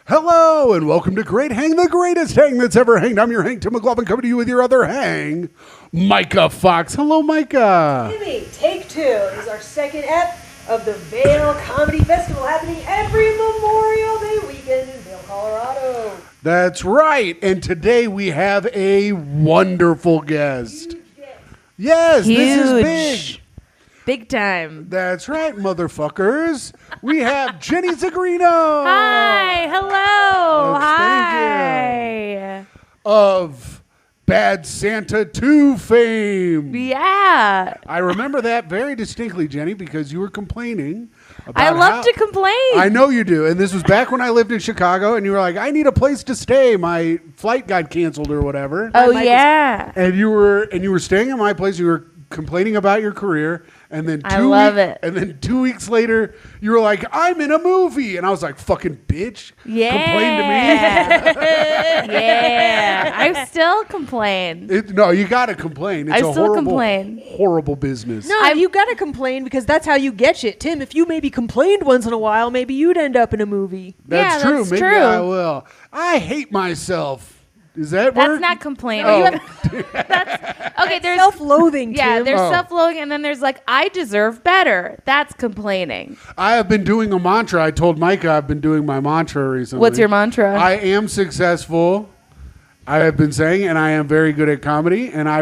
Hello and welcome to Great Hang, the greatest hang that's ever hanged. I'm your hang, Tim McLaughlin, coming to you with your other hang, Myka Fox. Hello, Myka. Timmy, take two. This is our second ep of the Vail Comedy Festival happening every Memorial Day weekend in Vail, Colorado. That's right. And today we have a wonderful guest. Huge guest. Yes, Huge. this is big. Big time. That's right, motherfuckers. We have Jenny Zigrino. Hi. Hello. Yes, Hi. Of Bad Santa 2 fame. Yeah. I remember that very distinctly, Jenny, because you were complaining about I love to complain. I know you do. And this was back when I lived in Chicago, and you were like, I need a place to stay. My flight got canceled or whatever. Oh, yeah. And you were staying at my place. You were complaining about your career. And then I love it. And then 2 weeks later, you were like, I'm in a movie. And I was like, fucking bitch. Yeah. Complain to me. Yeah. I still complain. No, you got to complain. It's I a still horrible, complain. horrible business. No, you gotta complain because that's how you get shit. Tim, if you maybe complained once in a while, maybe you'd end up in a movie. That's Yeah, true. that's Maybe true. I will. I hate myself. Is that That's work? not complaining. Oh. Okay, there's Self-loathing, yeah, Tim. there's Oh. self-loathing, and then there's like, I deserve better. That's complaining. I have been doing a mantra. I told Myka I've been doing my mantra recently. What's your mantra? I am successful. I have been saying, and I am very good at comedy, and I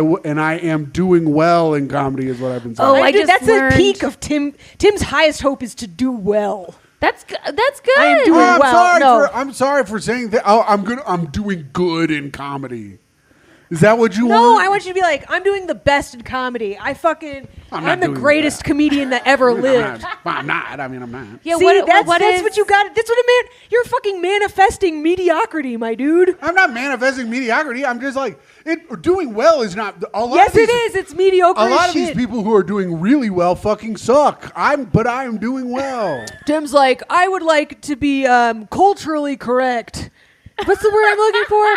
am doing well in comedy, is what I've been saying. Oh, I just that's learned- the peak of Tim. Tim's highest hope is to do well. That's good. That's good. I am doing I'm well, sorry no. I'm sorry for saying that. Oh, I'm doing good in comedy. Is that what you No, want? I want you to be like, I'm doing the best in comedy. I'm not the doing greatest that. comedian that ever lived. I'm not. I mean, I'm not. Yeah, See, what that's is- what you got. That's what it meant. You're fucking manifesting mediocrity, my dude. I'm not manifesting mediocrity. I'm just like doing well is not. A lot Yes, of these, it is. It's mediocre A lot as of these shit. people who are doing really well fucking suck. But I am doing well. Tim's like, I would like to be culturally correct. What's the word I'm looking for?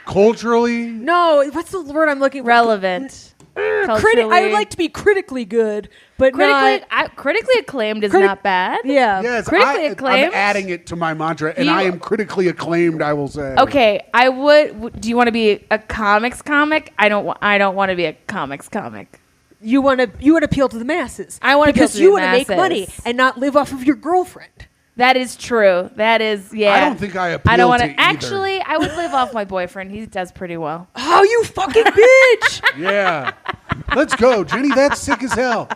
Culturally, No, what's the word I'm looking for? relevant. I Culturally- would like to be critically good, but critically acclaimed is Criti- not bad. yeah. yes, Critically acclaimed? I'm adding it to my mantra, and You- I am critically acclaimed. I will say. Okay, I would. Do you want to be a comics comic? I don't want to be a comics comic. You would appeal to the masses. I wanna appeal because to the you want to make money masses. and not live off of your girlfriend. That is true. That is yeah. I don't think I appeal I don't want to to. either. Actually, I would live off my boyfriend. He does pretty well. Oh, you fucking bitch! Yeah. Let's go, Jenny. That's sick as hell.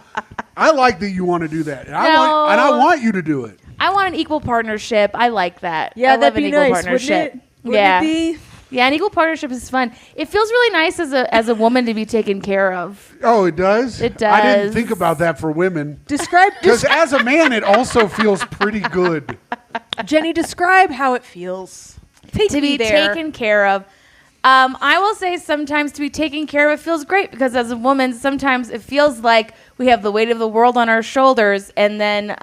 I like that you want to do that. And No. I want you to do it. I want an equal partnership. I like that. Yeah, I love that'd an be equal nice, partnership. wouldn't it? Wouldn't yeah. it be? Yeah, an equal partnership is fun. It feels really nice as a woman to be taken care of. Oh, it does? It I didn't does. think about that for women. Describe, Because as a man, it also feels pretty good. Jenny. Describe how it feels. Take To me be there. taken care of. I will say sometimes to be taken care of feels great because as a woman, sometimes it feels like we have the weight of the world on our shoulders, and then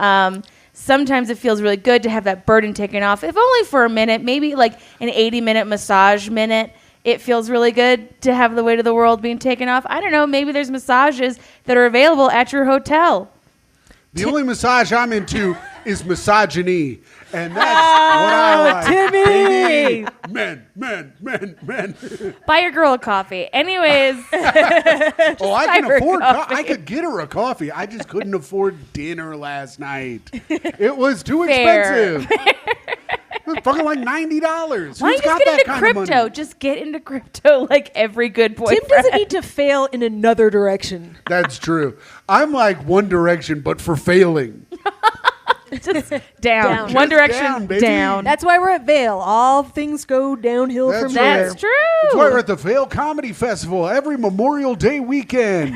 sometimes it feels really good to have that burden taken off, if only for a minute, maybe like an 80-minute massage minute. It feels really good to have the weight of the world being taken off. I don't know, maybe there's massages that are available at your hotel. The only massage I'm into is misogyny. And that's what I like. Timmy! Baby. Men. Buy your girl a coffee. Anyways, Oh, I can buy her afford coffee. I could get her a coffee. I just couldn't afford dinner last night. It was too Fair. expensive. It was fucking like $90. why don't you Who's just got get that into kind of crypto? money? Just get into crypto like every good boyfriend. Tim doesn't need to fail in another direction. That's true. I'm like One Direction, but for failing. Just down. Down. One Just direction down, baby. down. That's why we're at Vail. All things go downhill That's from right. there. That's true. That's why we're at the Vail Comedy Festival every Memorial Day weekend.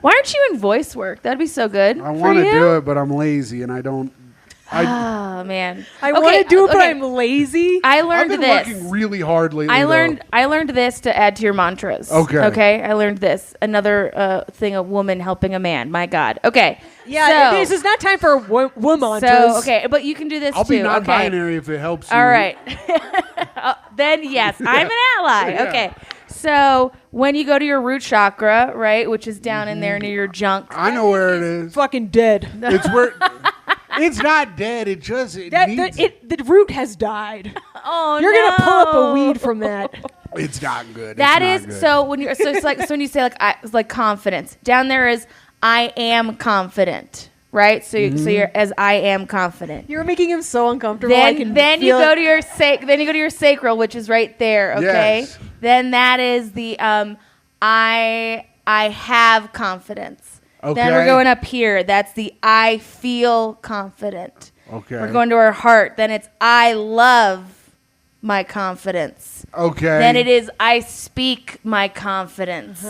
Why aren't you in voice work? That'd be so good. I want to do it, but I'm lazy and I don't. Oh man, I want to do it, but okay. I'm lazy. I I've learned been this. working really hard lately. I though. learned this to add to your mantras. Okay. Okay. I learned this. Another thing: a woman helping a man. My God. Okay. Yeah, So, this is not time for woman. so okay, but you can do this I'll too. be non-binary if it helps you. All right. Then yes, I'm an ally. Yeah. Okay. So when you go to your root chakra, right, which is down in there near your junk. I know where it is. fucking dead. It's where It's not dead. It just The root has died. Oh, You're gonna pull up a weed from that. It's not good. That it's is not good. so when you're so it's like so when you say it's like confidence. Down there is I am confident, right? So you're as I am confident. You're making him so uncomfortable. I can Then you feel go it. to your then you go to your sacral, which is right there. Okay. Yes. Then that is the I have confidence. Okay. Then we're going up here. That's the I feel confident. Okay. We're going to our heart. Then it's I love my confidence. Okay. Then it is I speak my confidence.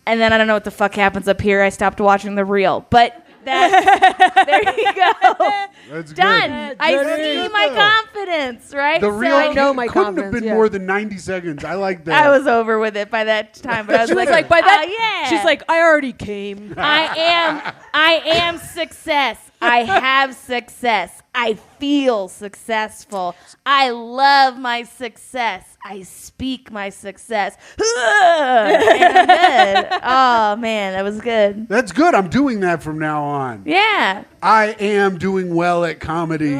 And then I don't know what the fuck happens up here. I stopped watching the reel. But that's, there you go. That's Done. good. I That see is my good. confidence, right? The So real I know my couldn't have confidence, been yeah. more than 90 seconds. I like that. I was over with it by that time. But I was She was like, like, by that, oh, yeah. she's like, I already came. I am success. I have success. I feel successful. I love my success. I speak my success. And I'm good. Oh man, that was good. That's good. I'm doing that from now on. Yeah. I am doing well at comedy.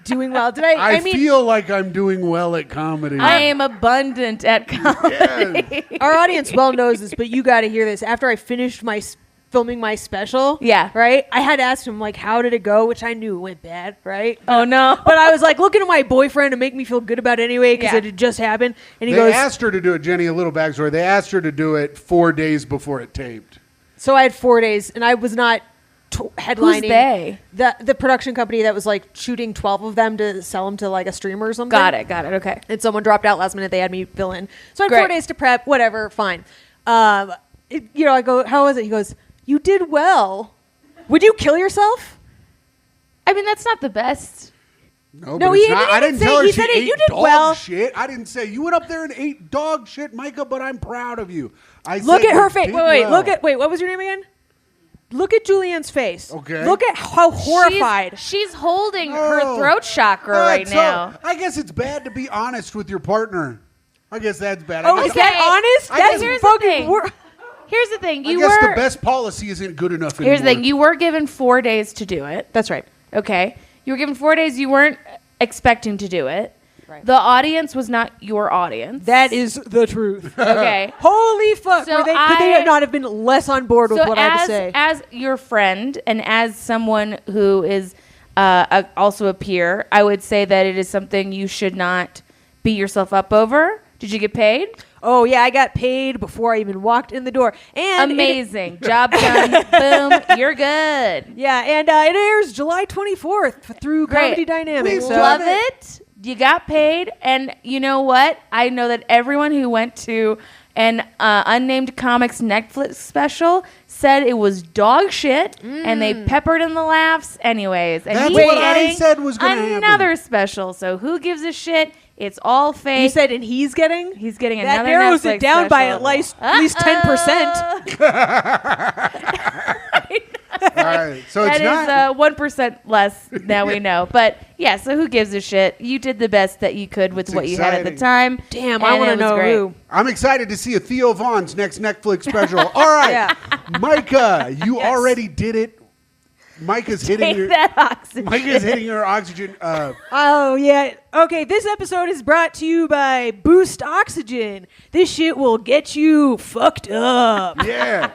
Doing well. I feel like I'm doing well at comedy. I am abundant at comedy. Yes. our audience well knows this, but you got to hear this. After I finished filming my special, Yeah. right, I had asked him, like, how did it go, which I knew went bad, right? Oh no. But I was like looking at my boyfriend to make me feel good about it anyway because Yeah. it had just happened. And he They goes, asked her to do it, Jenny, a little backstory. They asked her to do it 4 days before it taped. so I had 4 days and I was not headlining. Who's they? The production company that was like shooting 12 of them to sell them to like a streamer or something. Got it. Okay. And someone dropped out last minute. They had me fill in. So I had Great. 4 days to prep, whatever, fine. I go, how was it? He goes, you did well. Would you kill yourself? I mean, that's not the best. No, No, but he it's not. I didn't didn't say- tell her he she said it, ate you did dog well. shit. I didn't say you went up there and ate dog shit, Myka, but I'm proud of you. I Look said at you her face. did Wait, well. what was your name again? Look at Julianne's face. Okay. Look at how horrified. She's holding her Oh. throat chakra right so now. I guess it's bad to be honest with your partner. I guess that's bad. Oh, I is guess, that honest? I That's guess- Here's the fucking thing. Here's the thing. I You guess were. the best policy isn't good enough anymore. Here's the thing. You were given 4 days to do it. That's right. Okay. You were given 4 days. You weren't expecting to do it. Right. The audience was not your audience. That is the truth. okay. Holy fuck. So Could they I- not have been less on board with So what I had to say? as your friend and as someone who is also a peer, I would say that it is something you should not beat yourself up over. Did you get paid? Oh, yeah, I got paid before I even walked in the door. And Amazing. Job done. Boom. You're good. Yeah, and it airs July 24th through Great. Comedy Dynamics. We So. Love it. You got paid. And you know what? I know that everyone who went to an unnamed comics Netflix special said it was dog shit, and they peppered in the laughs anyways. And That's he's what I getting said was gonna happen. another special. So who gives a shit? It's all fake. You said, and he's getting? He's getting That another narrows Netflix it down by special. at least 10%. All right, so That it's is not. 1% less now we know. But yeah, so who gives a shit? You did the best that you could with It's what you had at the exciting. time. Damn, and I want it to was know great. who. I'm excited to see a Theo Vaughn's next Netflix special. All right, Yeah. Myka, you already did it. Myka's hitting Take your. that oxygen. Myka's hitting her oxygen. Oh, yeah. Okay, this episode is brought to you by Boost Oxygen. This shit will get you fucked up. Yeah.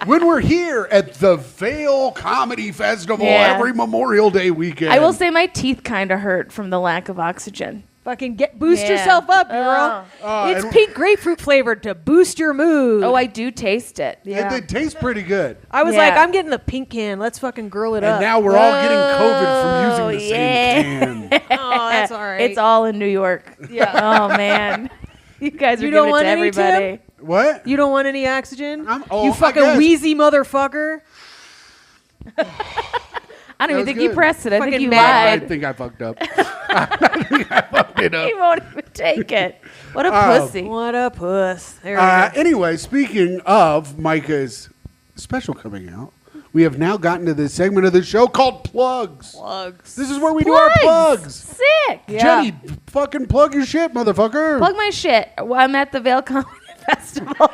When we're here at the Vale Comedy Festival Yeah. every Memorial Day weekend. I will say my teeth kind of hurt from the lack of oxygen. Fucking boost Yeah. yourself up, girl. It's and- pink grapefruit flavored to boost your mood. Oh, I do taste it. yeah. It tastes pretty good. I was Yeah. like, I'm getting the pink can. Let's fucking girl it And up. now we're all getting COVID from Oh, using the yeah. same can. Oh, that's all right. It's all in New York. Yeah. Oh man, you guys are You giving don't it want to any, Tim? everybody. What? You don't want any oxygen? I You fucking guess. wheezy motherfucker. I don't even That was think you good. pressed it. I think Fucking you mad. I lied. think I fucked up. I think I fucked it up. He won't even take it. What a pussy. What a puss. There we go. Anyway, speaking of Myka's special coming out, we have now gotten to this segment of the show called Plugs. Plugs. This is where we do our plugs. Sick. Yeah. Jenny, fucking plug your shit, motherfucker. Plug my shit. Well, I'm at the Vale Comedy festival.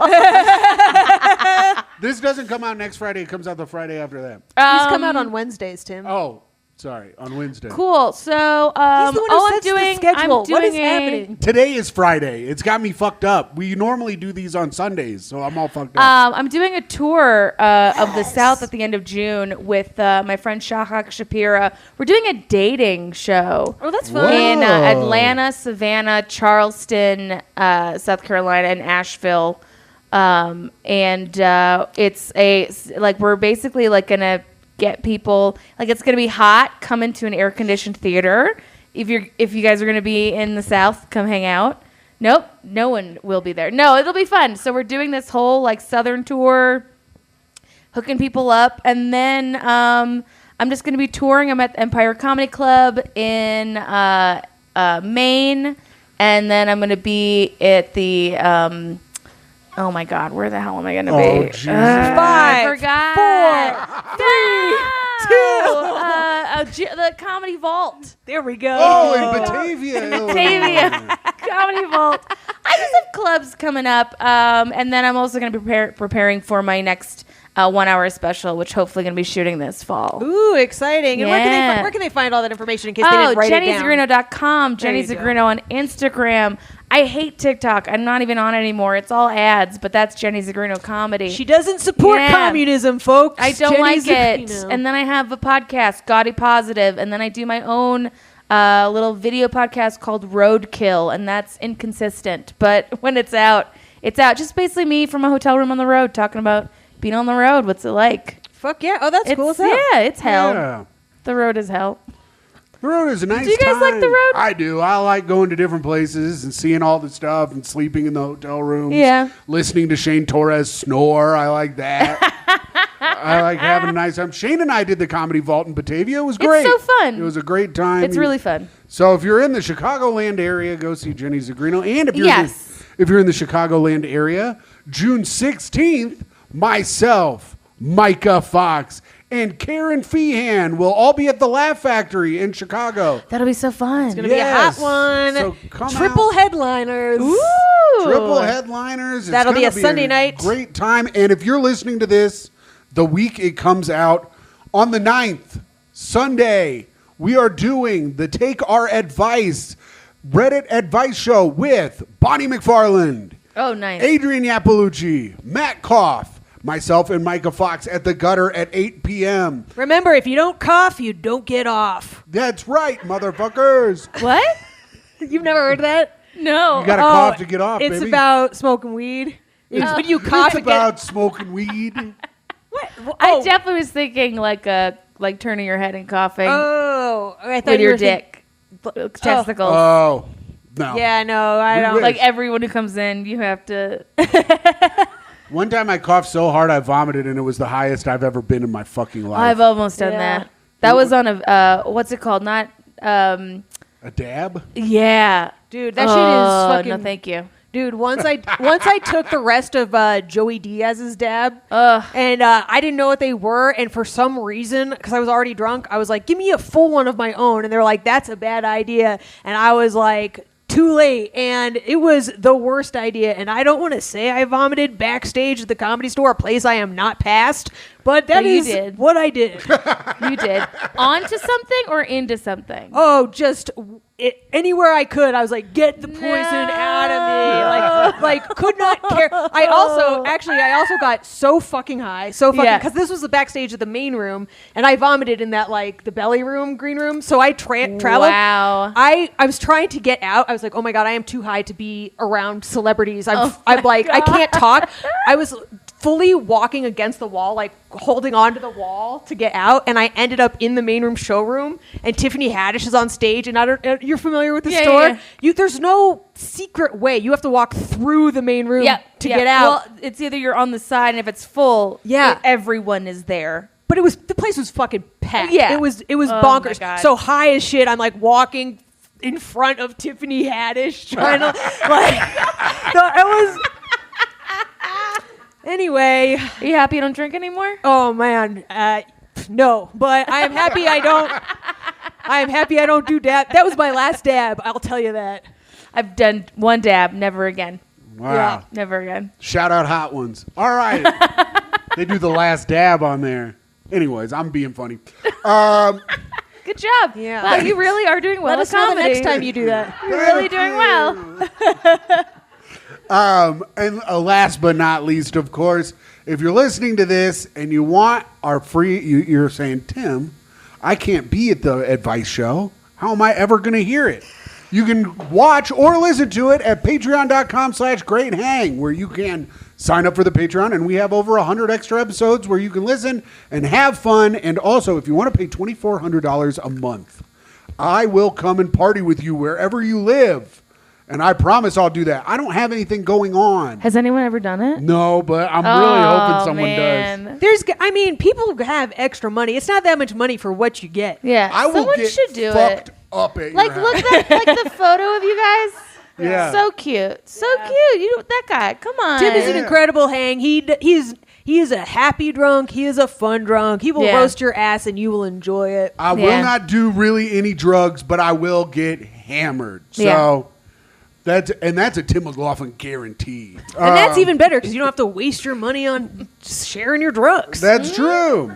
This doesn't come out next Friday. It comes out the Friday after that. These come out on Wednesdays, Tim. Oh, sorry, on Wednesday. Cool. So, He's the one who I'm sets the doing. schedule. I'm doing What is a- happening? Today is Friday. It's got me fucked up. We normally do these on Sundays, so I'm all fucked up. I'm doing a tour of the South at the end of June with my friend Shahak Shapira. We're doing a dating show. Oh, that's Whoa. fun. In Atlanta, Savannah, Charleston, South Carolina, and Asheville. It's we're basically like gonna get people, like, it's gonna be hot. Come into an air conditioned theater. If you guys are gonna be in the South, come hang out. Nope, no one will be there. No, it'll be fun. So we're doing this whole like Southern tour, hooking people up, and then I'm just gonna be touring. I'm at the Empire Comedy Club in Maine, and then I'm gonna be at the oh my God, where the hell am I gonna Oh, be? Jesus. I 5, forgot. 4, 3, 2. The Comedy Vault. There we go. Oh, in Batavia. Batavia Comedy Vault. I just have clubs coming up, and then I'm also going to be preparing for my next 1 hour special, which hopefully going to be shooting this fall. Ooh, exciting. And Yeah. where can they find all that information in case they didn't write it down? JennyZigrino.com, Jenny There you go. Zigrino on Instagram. I hate TikTok. I'm not even on it anymore. It's all ads, but that's Jenny Zigrino Comedy. She doesn't support Yeah. communism, folks. I don't Jenny like it. Zigrino. And then I have a podcast, Gaudy Positive, and then I do my own little video podcast called Roadkill, and that's inconsistent. But when it's out, it's out. Just basically me from a hotel room on the road talking about being on the road. What's it like? Fuck yeah. Oh, that's cool as hell. Yeah, it's hell. Yeah. The road is hell. The road is a nice you guys time. like the road? I do. I like going to different places and seeing all the stuff and sleeping in the hotel rooms. Yeah. Listening to Shane Torres snore. I like that. I like having a nice time. Shane and I did the Comedy Vault in Batavia. It was great. so fun. It was a great time. It's really fun. So if you're in the Chicagoland area, go see Jenny Zigrino. And if you're, Yes. if you're in the Chicagoland area, June 16th, myself, Myka Fox, and Karen Feehan will all be at the Laugh Factory in Chicago. That'll be so fun. It's going to be a hot Yes. one. So come Triple out. headliners. Ooh. Triple headliners. It's That'll be gonna a Sunday night. Great time. And if you're listening to this the week it comes out, on the 9th, Sunday, we are doing the Take Our Advice Reddit Advice Show with Bonnie McFarland, Oh, nice. Adrian Iapalucci, Matt Koff, myself, and Myka Fox at the Gutter at 8 p.m. Remember, if you don't cough, you don't get off. That's right, motherfuckers. What? You've never heard that? No. You got to cough to get off, It's baby. about smoking weed. It's when you cough It's and get... about smoking weed. What? I Oh. definitely was thinking like turning your head and coughing Oh, I thought with you your were dick, testicles. Oh, no. Yeah, no, I We don't. wish. Like everyone who comes in, you have to. One time I coughed so hard I vomited, and it was the highest I've ever been in my fucking life. I've almost done Yeah. that. That was on a what's it called? Not A dab? yeah. Dude, that shit is fucking. No, thank you. Dude, once I took the rest of Joey Diaz's dab, Ugh. and I didn't know what they were, and for some reason, because I was already drunk, I was like, "Give me a full one of my own," and they were like, "That's a bad idea," and I was like, "Too late," and it was the worst idea. And I don't want to say I vomited backstage at the Comedy Store, a place I am not past, but that But you is did. what I did. You did onto something or into something. Oh, just anywhere I could, I was like, get the poison out of me. Like could not care. I also got so fucking high, Yeah. because this was the backstage of the main room, and I vomited in that like the belly room, green room. So I traveled. Wow. I was trying to get out. I was like, oh my god, I am too high to be around celebrities. I'm my like, I God. can't talk. I was fully walking against the wall, like holding onto the wall to get out, and I ended up in the main room showroom, and Tiffany Haddish is on stage, and you're familiar with the Yeah, store? yeah, yeah. There's no secret way. You have to walk through the main room to get out. Well, it's either you're on the side, and if it's full, Yeah. everyone is there. But the place was fucking packed. Yeah. It was Oh my bonkers. God. So high as shit, I'm like walking in front of Tiffany Haddish trying to like so it was Anyway, Are you happy you don't drink anymore? oh man, no, but I am happy I don't. I am happy I don't do dab. That was my last dab. I'll tell you that. I've done one dab, never again. Wow. Yeah. Never again. Shout out Hot Ones. All right. They do the last dab on there. Anyways, I'm being funny. Good job. Yeah. Wow, you really are doing well Let with us know the comedy. next time you do that. You're really doing well. And last but not least, of course, if you're listening to this and you want our free, you're saying, Tim, I can't be at the advice show. How am I ever going to hear it? You can watch or listen to it at patreon.com/greathang, where you can sign up for the Patreon, and we have over 100 extra episodes where you can listen and have fun. And also, if you want to pay $2,400 a month, I will come and party with you wherever you live. And I promise I'll do that. I don't have anything going on. Has anyone ever done it? No, but I'm really hoping someone does. People have extra money. It's not that much money for what you get. Yeah, I will someone get should do fucked it. up at Like, your look house. at like the photo of you guys. Yeah. So cute. So cute. You that guy. Come on. Tim is an Yeah. incredible hang. He is a happy drunk. He is a fun drunk. He will Yeah. roast your ass and you will enjoy it. I will Yeah. not do really any drugs, but I will get hammered. So Yeah. that's a Tim McLaughlin guarantee. And that's even better because you don't have to waste your money on sharing your drugs. That's true.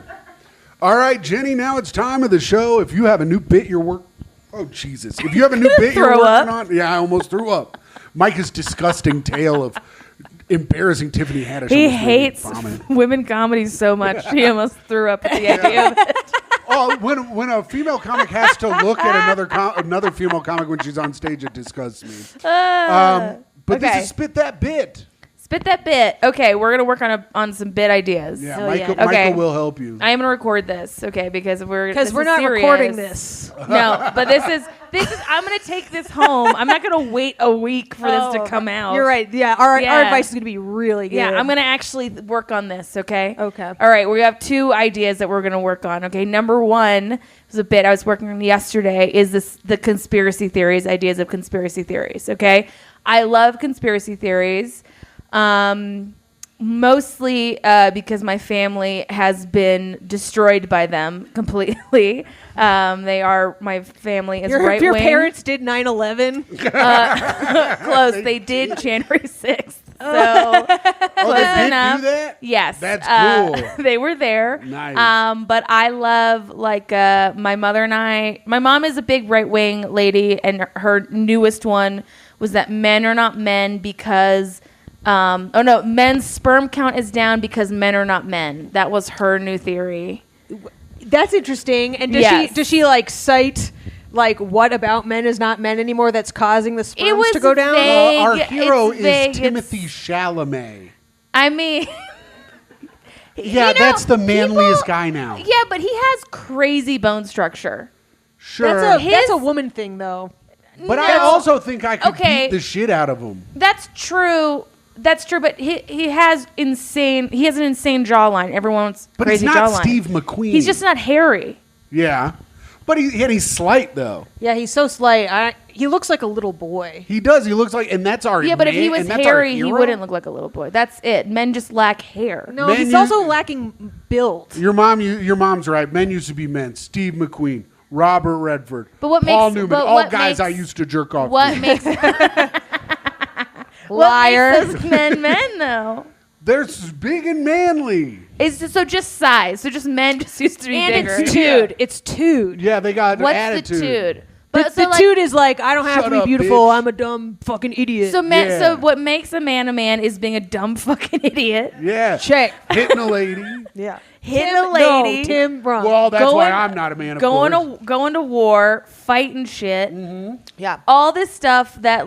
All right, Jenny, now it's time of the show. If you have a new bit oh, Jesus. If you have a new bit you're Throw working up. on. Yeah, I almost threw up. Micah's disgusting tale of embarrassing Tiffany Haddish. He almost made me hates vomit. women comedy so much. He almost threw up at the idea of it. Oh, when a female comic has to look at another female comic when she's on stage, it disgusts me. But okay. this is Spit That Bit. Spit that bit. Okay, we're gonna work on some bit ideas. Yeah, Hell Micah, yeah. Okay. Micah will help you. I am gonna record this, okay, because we're not serious. recording this. No, but this is. I'm gonna take this home. I'm not gonna wait a week for this to come out. You're right. Yeah, our Yeah. advice is going to be really good. Yeah, I'm gonna actually work on this. Okay. Okay. All right. We have two ideas that we're gonna work on. Okay. Number one was a bit I was working on yesterday. Is the conspiracy theories? Ideas of conspiracy theories. Okay. I love conspiracy theories. Mostly because my family has been destroyed by them completely. My family is right Your wing. parents did 9/11. Close. They did January 6th. So Oh, they did enough. do that? Yes. That's cool. They were there. Nice. But I love, my mother and I, my mom is a big right-wing lady, and her newest one was that men are not men because, men's sperm count is down because men are not men. That was her new theory. That's interesting. And Yes. does she cite what about men is not men anymore that's causing the sperms was to go down? vague. Our It's hero vague. is Timothy Chalamet. I mean... Yeah, You know, that's the manliest people- guy now. Yeah, but he has crazy bone structure. Sure. That's a woman thing, though. But I also think I could Okay. beat the shit out of him. That's true. That's true, but he has an insane jawline. Everyone's But crazy he's not jawline. Steve McQueen. He's just not hairy. Yeah. But he's slight, though. Yeah, he's so slight. He looks like a little boy. He does. He looks like, and that's our Yeah, but if he was and that's our hairy, he hero? wouldn't look like a little boy. That's it. Men just lack hair. No, Men he's use- also lacking build. Your mom's right. Men used to be men. Steve McQueen, Robert Redford, But what Paul makes- Newman, but all what guys I makes- used to jerk off What to. makes Liar. What makes those men men though? They're big and manly. It's just size. So just men just used to be And bigger. it's tude. It's tude. Yeah, they got What's attitude. the tude? The tude is I don't have Shut to be up, beautiful. bitch. I'm a dumb fucking idiot. So Yeah. so what makes a man is being a dumb fucking idiot. Yeah. Check. Hitting a lady. Yeah. Hitting a lady. No, Tim wrong. Well, that's why Going- I'm not a man, of Going course. to war, fighting shit. yeah. All this stuff that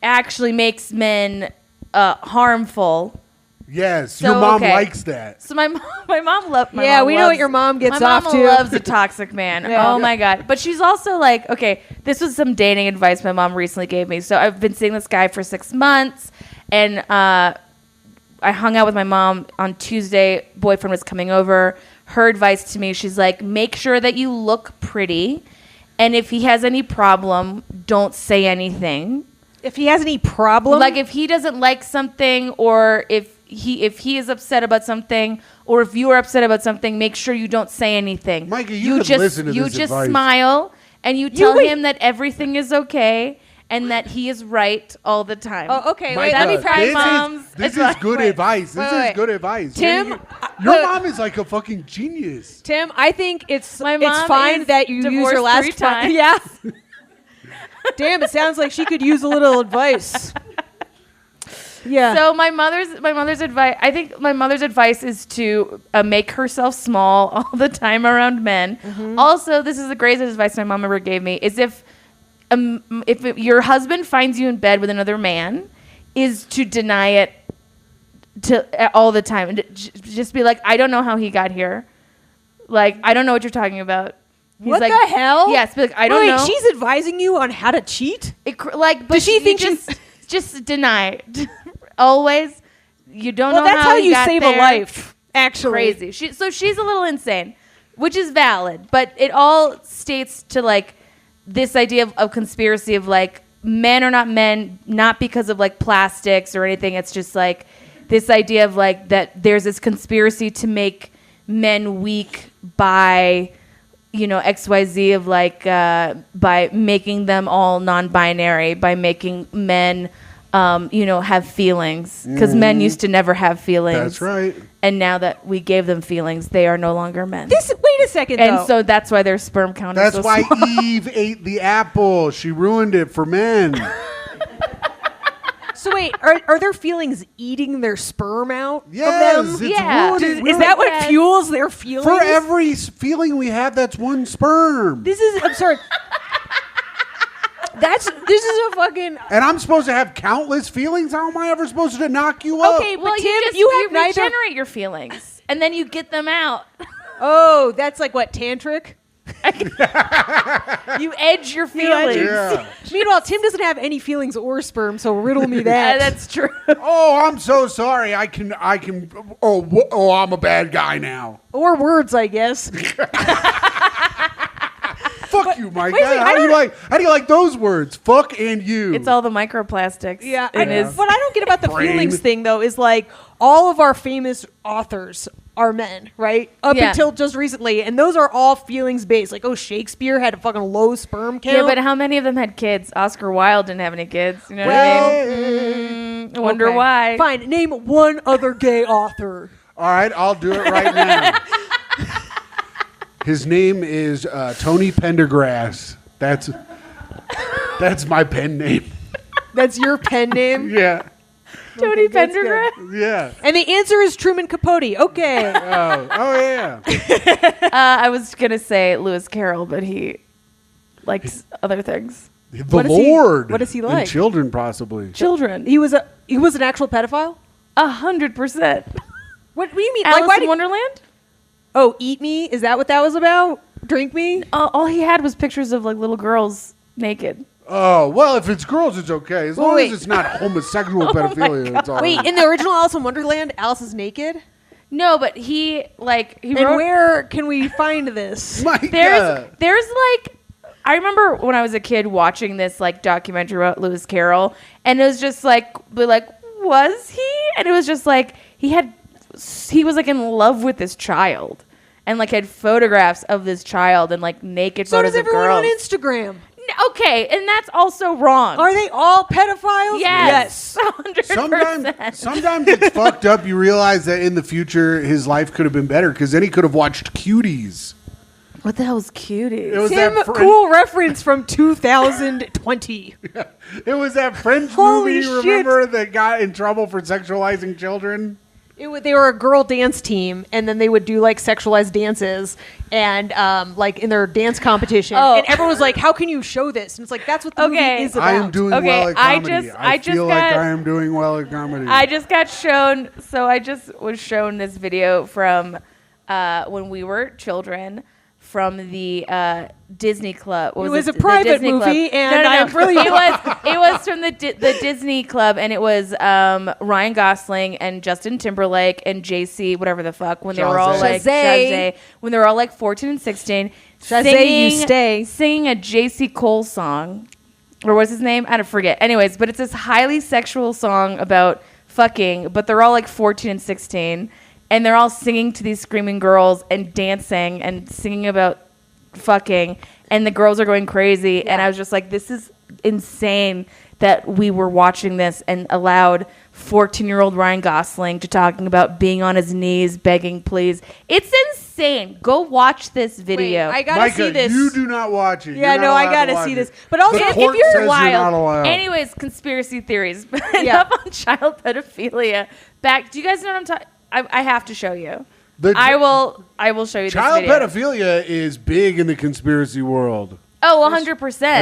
actually makes men harmful. Yes, So, your mom okay. likes that. So my mom loves. Yeah, we know what your mom gets my off mom to. loves a toxic man. Yeah. Oh my god! But she's also okay. This was some dating advice my mom recently gave me. So I've been seeing this guy for 6 months, and I hung out with my mom on Tuesday. Boyfriend was coming over. Her advice to me, she's like, make sure that you look pretty, and if he has any problem, don't say anything. If he has any problem, If he doesn't like something, or if he is upset about something, or if you are upset about something, make sure you don't say anything. Micah, you could listen to you this just advice. smile and you tell wait. him that everything is okay, and that he is right all the time. Oh, okay. My Wait, God, let me practice. this is good advice. This wait. is good advice. Tim, Your mom is like a fucking genius. Tim, I think it's My mom fine is that you use your divorced last 3 times. Yeah. Damn, it sounds like she could use a little advice. Yeah. So my mother's advice. I think my mother's advice is to make herself small all the time around men. Mm-hmm. Also, this is the greatest advice my mom ever gave me: is if your husband finds you in bed with another man, is to deny it all the time and just be like, I don't know how he got here. Like, I don't know what you're talking about. He's what like, the hell? Yes, be like, I don't Wait, know. she's advising you on how to cheat? But Does she think just deny it. Always, you don't Well, know that's how he you got save there. a life, actually. Crazy. She's a little insane, which is valid, but it all states to like this idea of conspiracy of like men are not men, not because of like plastics or anything. It's just like this idea of like that there's this conspiracy to make men weak by, you know, XYZ of like by making them all non-binary, by making men have feelings, because men used to never have feelings. That's right. And now that we gave them feelings, they are no longer men. Wait a second, and though. so that's why their sperm count That's is so why small. Eve ate the apple. She ruined it for men. So wait, are their feelings eating their sperm out Yes, of them? it's Yeah. ruining Is that what Yes. fuels their feelings? For every feeling we have, that's one sperm. This is absurd. This is a fucking... And I'm supposed to have countless feelings? How am I ever supposed to knock you up? Okay, but Well, Tim, you you have neither... regenerate your feelings, and then you get them out. Oh, that's like what, tantric? You edge your feelings. Yeah. Meanwhile, Tim doesn't have any feelings or sperm, so riddle me that. That's true. Oh, I'm so sorry. I'm a bad guy now. Or words, I guess. Fuck you, Myka. wait a second, How do you like those words? Fuck and you. It's all the microplastics. Yeah. in his- What I don't get about the Brain. feelings thing, though, is like all of our famous authors are men, right? Up Yeah. until just recently. And those are all feelings based. Like, Shakespeare had a fucking low sperm count. Yeah, but how many of them had kids? Oscar Wilde didn't have any kids. You know what I mean? I wonder Okay. why. Fine. Name one other gay author. All right, I'll do it right now. His name is Tony Pendergrass. That's my pen name. That's your pen name? Yeah. Tony that's good. Pendergrass? Yeah. And the answer is Truman Capote. Okay. Oh yeah. I was going to say Lewis Carroll, but he likes other things. The What is he- Lord. what does he And like? children, possibly. Children. he was an actual pedophile? 100%. What do you mean? Alice why in did- Wonderland? Oh, eat me? Is that what that was about? Drink me? All he had was pictures of like little girls naked. Oh well, if it's girls, it's okay. As long wait. as it's not homosexual pedophilia, it's all Wait, in the original Alice in Wonderland, Alice is naked? No, but he And wrote. where can we find this? Myka. There's like, I remember when I was a kid watching this like documentary about Lewis Carroll, and it was just like, was he? And it was just like he was like in love with this child, and like had photographs of this child and like naked So photos does of everyone girls. on Instagram. Okay, and that's also wrong. Are they all pedophiles? Yes. 100%. Sometimes it's fucked up. You realize that in the future his life could have been better because then he could have watched Cuties. What the hell is cuties? It was Tim, that French, cool reference from 2020. It was that French Holy movie. shit. Remember that got in trouble for sexualizing children? They were a girl dance team, and then they would do like sexualized dances, and like in their dance competition. Oh. And everyone was like, "How can you show this?" And it's like, "That's what the Okay. movie is about." I am doing Okay, well at I comedy. just- I I just feel like got- I am doing well at comedy. I just got shown. So I just was shown this video from when we were children from the Disney Club. What It was it? a The private Disney Club. movie, and no. I'm really- it was from the Disney Club, and it was Ryan Gosling and Justin Timberlake and JC whatever the fuck when they were all like Shazay. when they were all like 14 and 16 Shazay, you stay. singing a JC Cole song. Or what's his name? I don't forget. Anyways, but it's this highly sexual song about fucking, but they're all like 14 and 16. And they're all singing to these screaming girls and dancing and singing about fucking. and the girls are going crazy. And I was just like, this is insane that we were watching this and allowed 14-year-old Ryan Gosling to talking about being on his knees, begging, please. It's insane. Go watch this video. Wait, I gotta see this. You do not watch it. Yeah, no, I gotta see this. But also, The If court you're says wild. you're not allowed. Anyways, conspiracy theories. Yeah. Enough on child pedophilia. Back. Do you guys know what I'm talking? I have to show you. The- I will show you Child this video. pedophilia is big in the conspiracy world. Oh, 100%.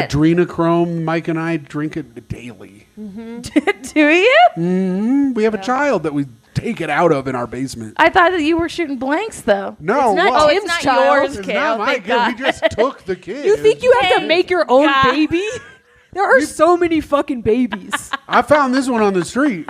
Adrenochrome, Mike and I drink it daily. Do you? We have a child that we take it out of in our basement. I thought that you were shooting blanks, though. No, It's not what? Oh, Tim's it's not child. yours, It's Kale. not my Thank kid. We God. just took the kid. You think you have to Thank make your own God. baby? There are so many fucking babies. I found this one on the street.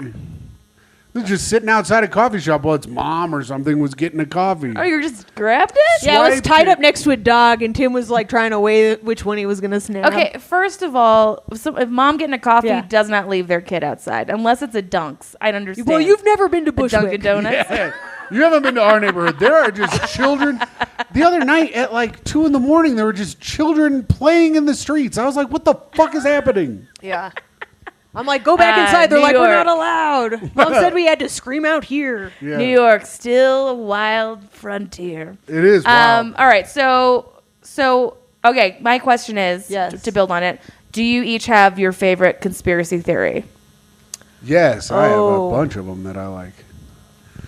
It was just sitting outside a coffee shop while its mom or something was getting a coffee. Oh, you just grabbed it? Yeah, it was Swiped tied it. up next to a dog, and Tim was like trying to weigh which one he was gonna snap. Okay, first of all, if mom getting a coffee Yeah. does not leave their kid outside, unless it's a Dunks, I'd understand. Well, you've never been to a Dunkin' Bushwick. Donuts. Yeah. You haven't been to our neighborhood. There are just children. The other night at like 2 a.m, there were just children playing in the streets. I was like, what the fuck is happening? Yeah. I'm like, go back Ah, inside. They're New like, we're York. not allowed. Mom said we had to scream out here. Yeah. New York, still a wild frontier. It is wild. All right, so okay, my question is Yes. to build on it. Do you each have your favorite conspiracy theory? Yes, I have a Oh. bunch of them that I like.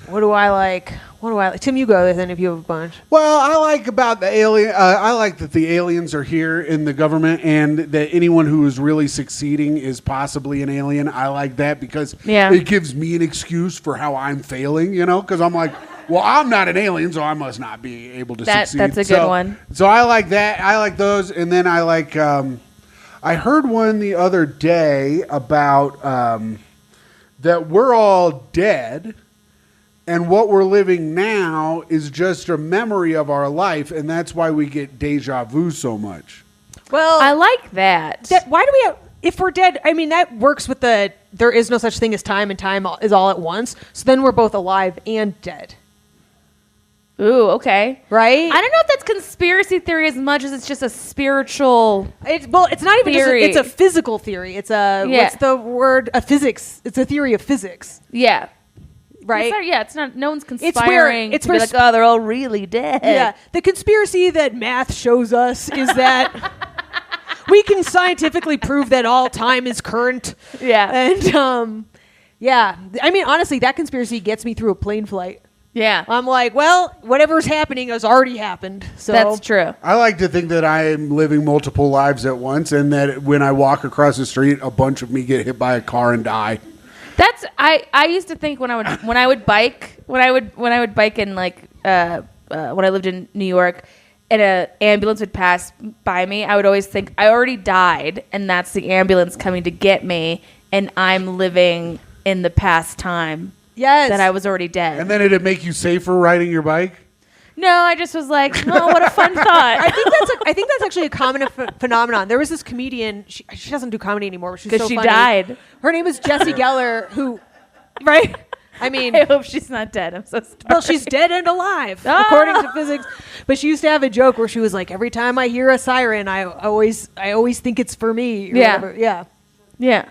What do I like? Tim, you go then if you have a bunch. Well, I like about the alien. I like that the aliens are here in the government, and that anyone who is really succeeding is possibly an alien. I like that because it gives me an excuse for how I'm failing. You know, because I'm like, well, I'm not an alien, so I must not be able to succeed. That's a good one. So I like that. I like those, and then I like. I heard one the other day about that we're all dead. And what we're living now is just a memory of our life, and that's why we get deja vu so much. Well, I like that. why do we have, if we're dead, I mean, that works with there is no such thing as time, and time is all at once. So then we're both alive and dead. Ooh, okay. Right? I don't know if that's conspiracy theory as much as it's just a spiritual. It's not even theory. just it's a physical theory. It's what's the word? A physics. It's a theory of physics. Yeah. Right? It's not. No one's where- conspiring it's to be where like, oh, they're all really dead. Yeah. The conspiracy that math shows us is that we can scientifically prove that all time is current. Yeah. And yeah. I mean, honestly, that conspiracy gets me through a plane flight. Yeah. I'm like, well, whatever's happening has already happened. So That's true. I like to think that I am living multiple lives at once, and that when I walk across the street, a bunch of me get hit by a car and die. That's I used to think when I would bike in like when I lived in New York and an ambulance would pass by me, I would always think I already died and that's the ambulance coming to get me and I'm living in the past time. Yes. That I was already dead. And then it'd make you safer riding your bike? No, I just was like, oh, what a fun thought. I think that's actually a common phenomenon. There was this comedian. She doesn't do comedy anymore, but she's so Because she funny. died. Her name is Jessie Geller, who, right? I mean, I hope she's not dead. I'm so sorry. well, she's dead and alive, Ah. according to physics. But she used to have a joke where she was like, every time I hear a siren, I always think it's for me. Or Yeah. whatever. Yeah. Yeah.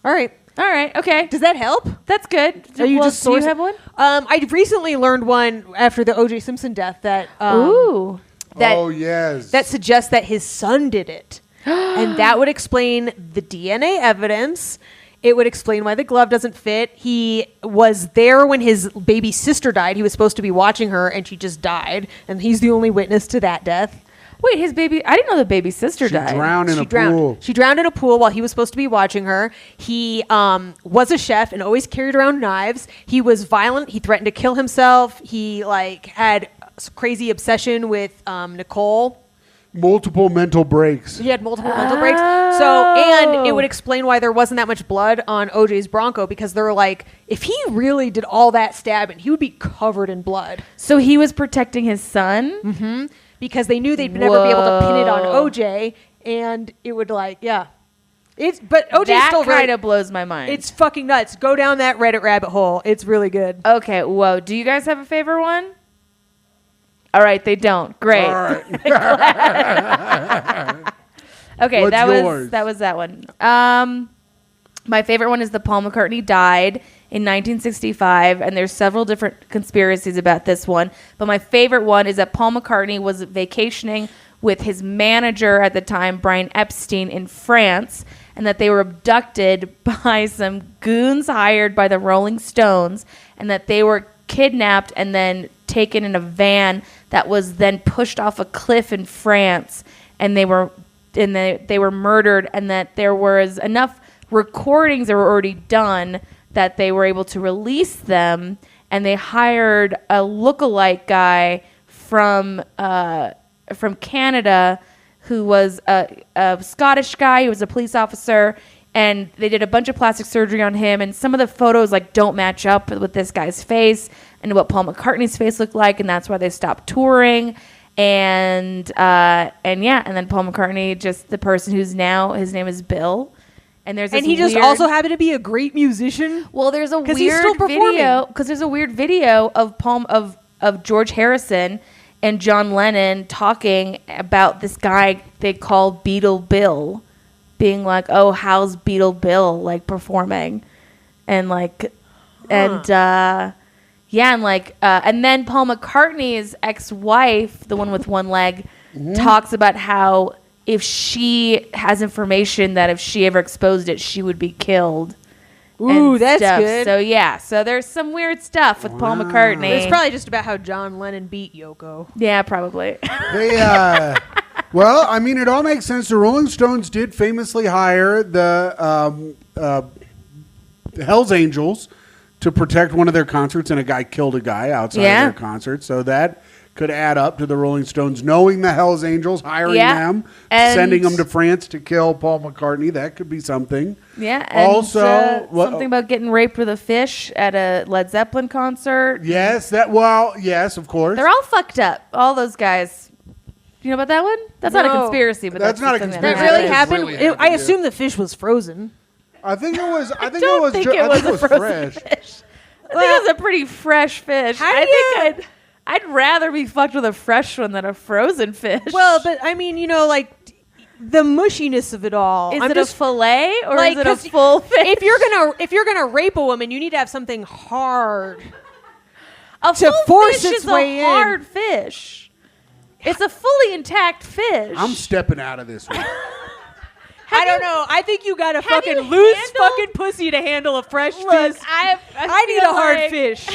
All right. All right. Okay. Does that help? That's good. Are you just do you sourcing- have one? I recently learned one after the O.J. Simpson death that Ooh. that oh, yes. that suggests that his son did it. And that would explain the DNA evidence. It would explain why the glove doesn't fit. He was there when his baby sister died. He was supposed to be watching her, and she just died. And he's the only witness to that death. Wait, his baby. I didn't know the baby sister She died. drowned in She a drowned. pool. She drowned in a pool while he was supposed to be watching her. He was a chef and always carried around knives. He was violent. He threatened to kill himself. He had a crazy obsession with Nicole. Multiple mental breaks. He had multiple mental breaks. So, and it would explain why there wasn't that much blood on OJ's Bronco, because they were like, if he really did all that stabbing, he would be covered in blood. So he was protecting his son? Because they knew they'd never be able to pin it on Whoa. OJ, and it would but OJ's That still kind of blows my mind. It's fucking nuts. Go down that Reddit rabbit hole. It's really good. Okay, whoa. Do you guys have a favorite one? All right, they don't. Great. All right. Okay, What's that yours? was that one. My favorite one is the Paul McCartney died in 1965, and there's several different conspiracies about this one. But my favorite one is that Paul McCartney was vacationing with his manager at the time, Brian Epstein, in France, and that they were abducted by some goons hired by the Rolling Stones, and that they were kidnapped and then taken in a van that was then pushed off a cliff in France, and they were murdered, and that there was enough recordings that were already done that they were able to release them, and they hired a lookalike guy from Canada who was a Scottish guy. He was a police officer, and they did a bunch of plastic surgery on him, and some of the photos don't match up with this guy's face and what Paul McCartney's face looked like, and that's why they stopped touring. And then Paul McCartney, just the person who's now, his name is Bill. And he just also happened to be a great musician. Well, there's a weird he's still video because there's a weird video of George Harrison and John Lennon talking about this guy they call Beatle Bill, being like, "Oh, how's Beatle Bill performing?" And and then Paul McCartney's ex-wife, the one with one leg, talks about how if she has information that if she ever exposed it, she would be killed. Ooh, that's good. So, yeah. So, there's some weird stuff with Paul McCartney. It's probably just about how John Lennon beat Yoko. Yeah, probably. Well, I mean, it all makes sense. The Rolling Stones did famously hire the Hells Angels to protect one of their concerts, and a guy killed a guy outside of their concert. So that could add up to the Rolling Stones knowing the Hells Angels, hiring them, sending them to France to kill Paul McCartney. That could be something. Yeah. And also, something about getting raped with a fish at a Led Zeppelin concert. Yes, yes, of course. They're all fucked up. All those guys. Do you know about that one? That's not a conspiracy, but that's not a something conspiracy. That really That happened. really happened, I assume the fish was frozen. I think it was. I think don't it was. think I it was think it was a frozen fresh. fish. I think it was a pretty fresh fish. I'd rather be fucked with a fresh one than a frozen fish. Well, but I mean, the mushiness of it all. Is it a fillet or is it a full fish? If you're gonna rape a woman, you need to have something hard. A to full force fish its is way a hard fish. It's a fully intact fish. I'm stepping out of this one. I don't know. I think you got a fucking you loose handled- fucking pussy to handle a fresh fish. I need a hard fish.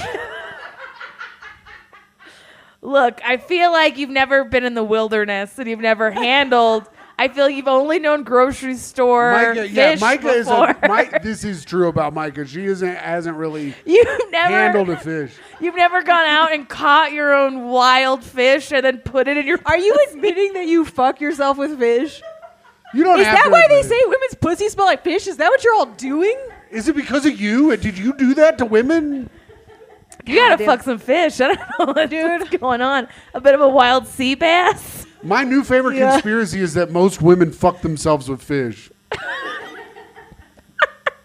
Look, I feel like you've never been in the wilderness and you've never handled. I feel like you've only known grocery store fish before. This is true about Myka. She hasn't really You've never handled a fish. You've never gone out and caught your own wild fish and then put it in your. Are you admitting that you fuck yourself with fish? You don't. Is have that to why they admit say women's pussy smell like fish? Is that what you're all doing? Is it because of you? Did you do that to women? You gotta fuck some fish. I don't know what's going on. A bit of a wild sea bass. My new favorite conspiracy is that most women fuck themselves with fish.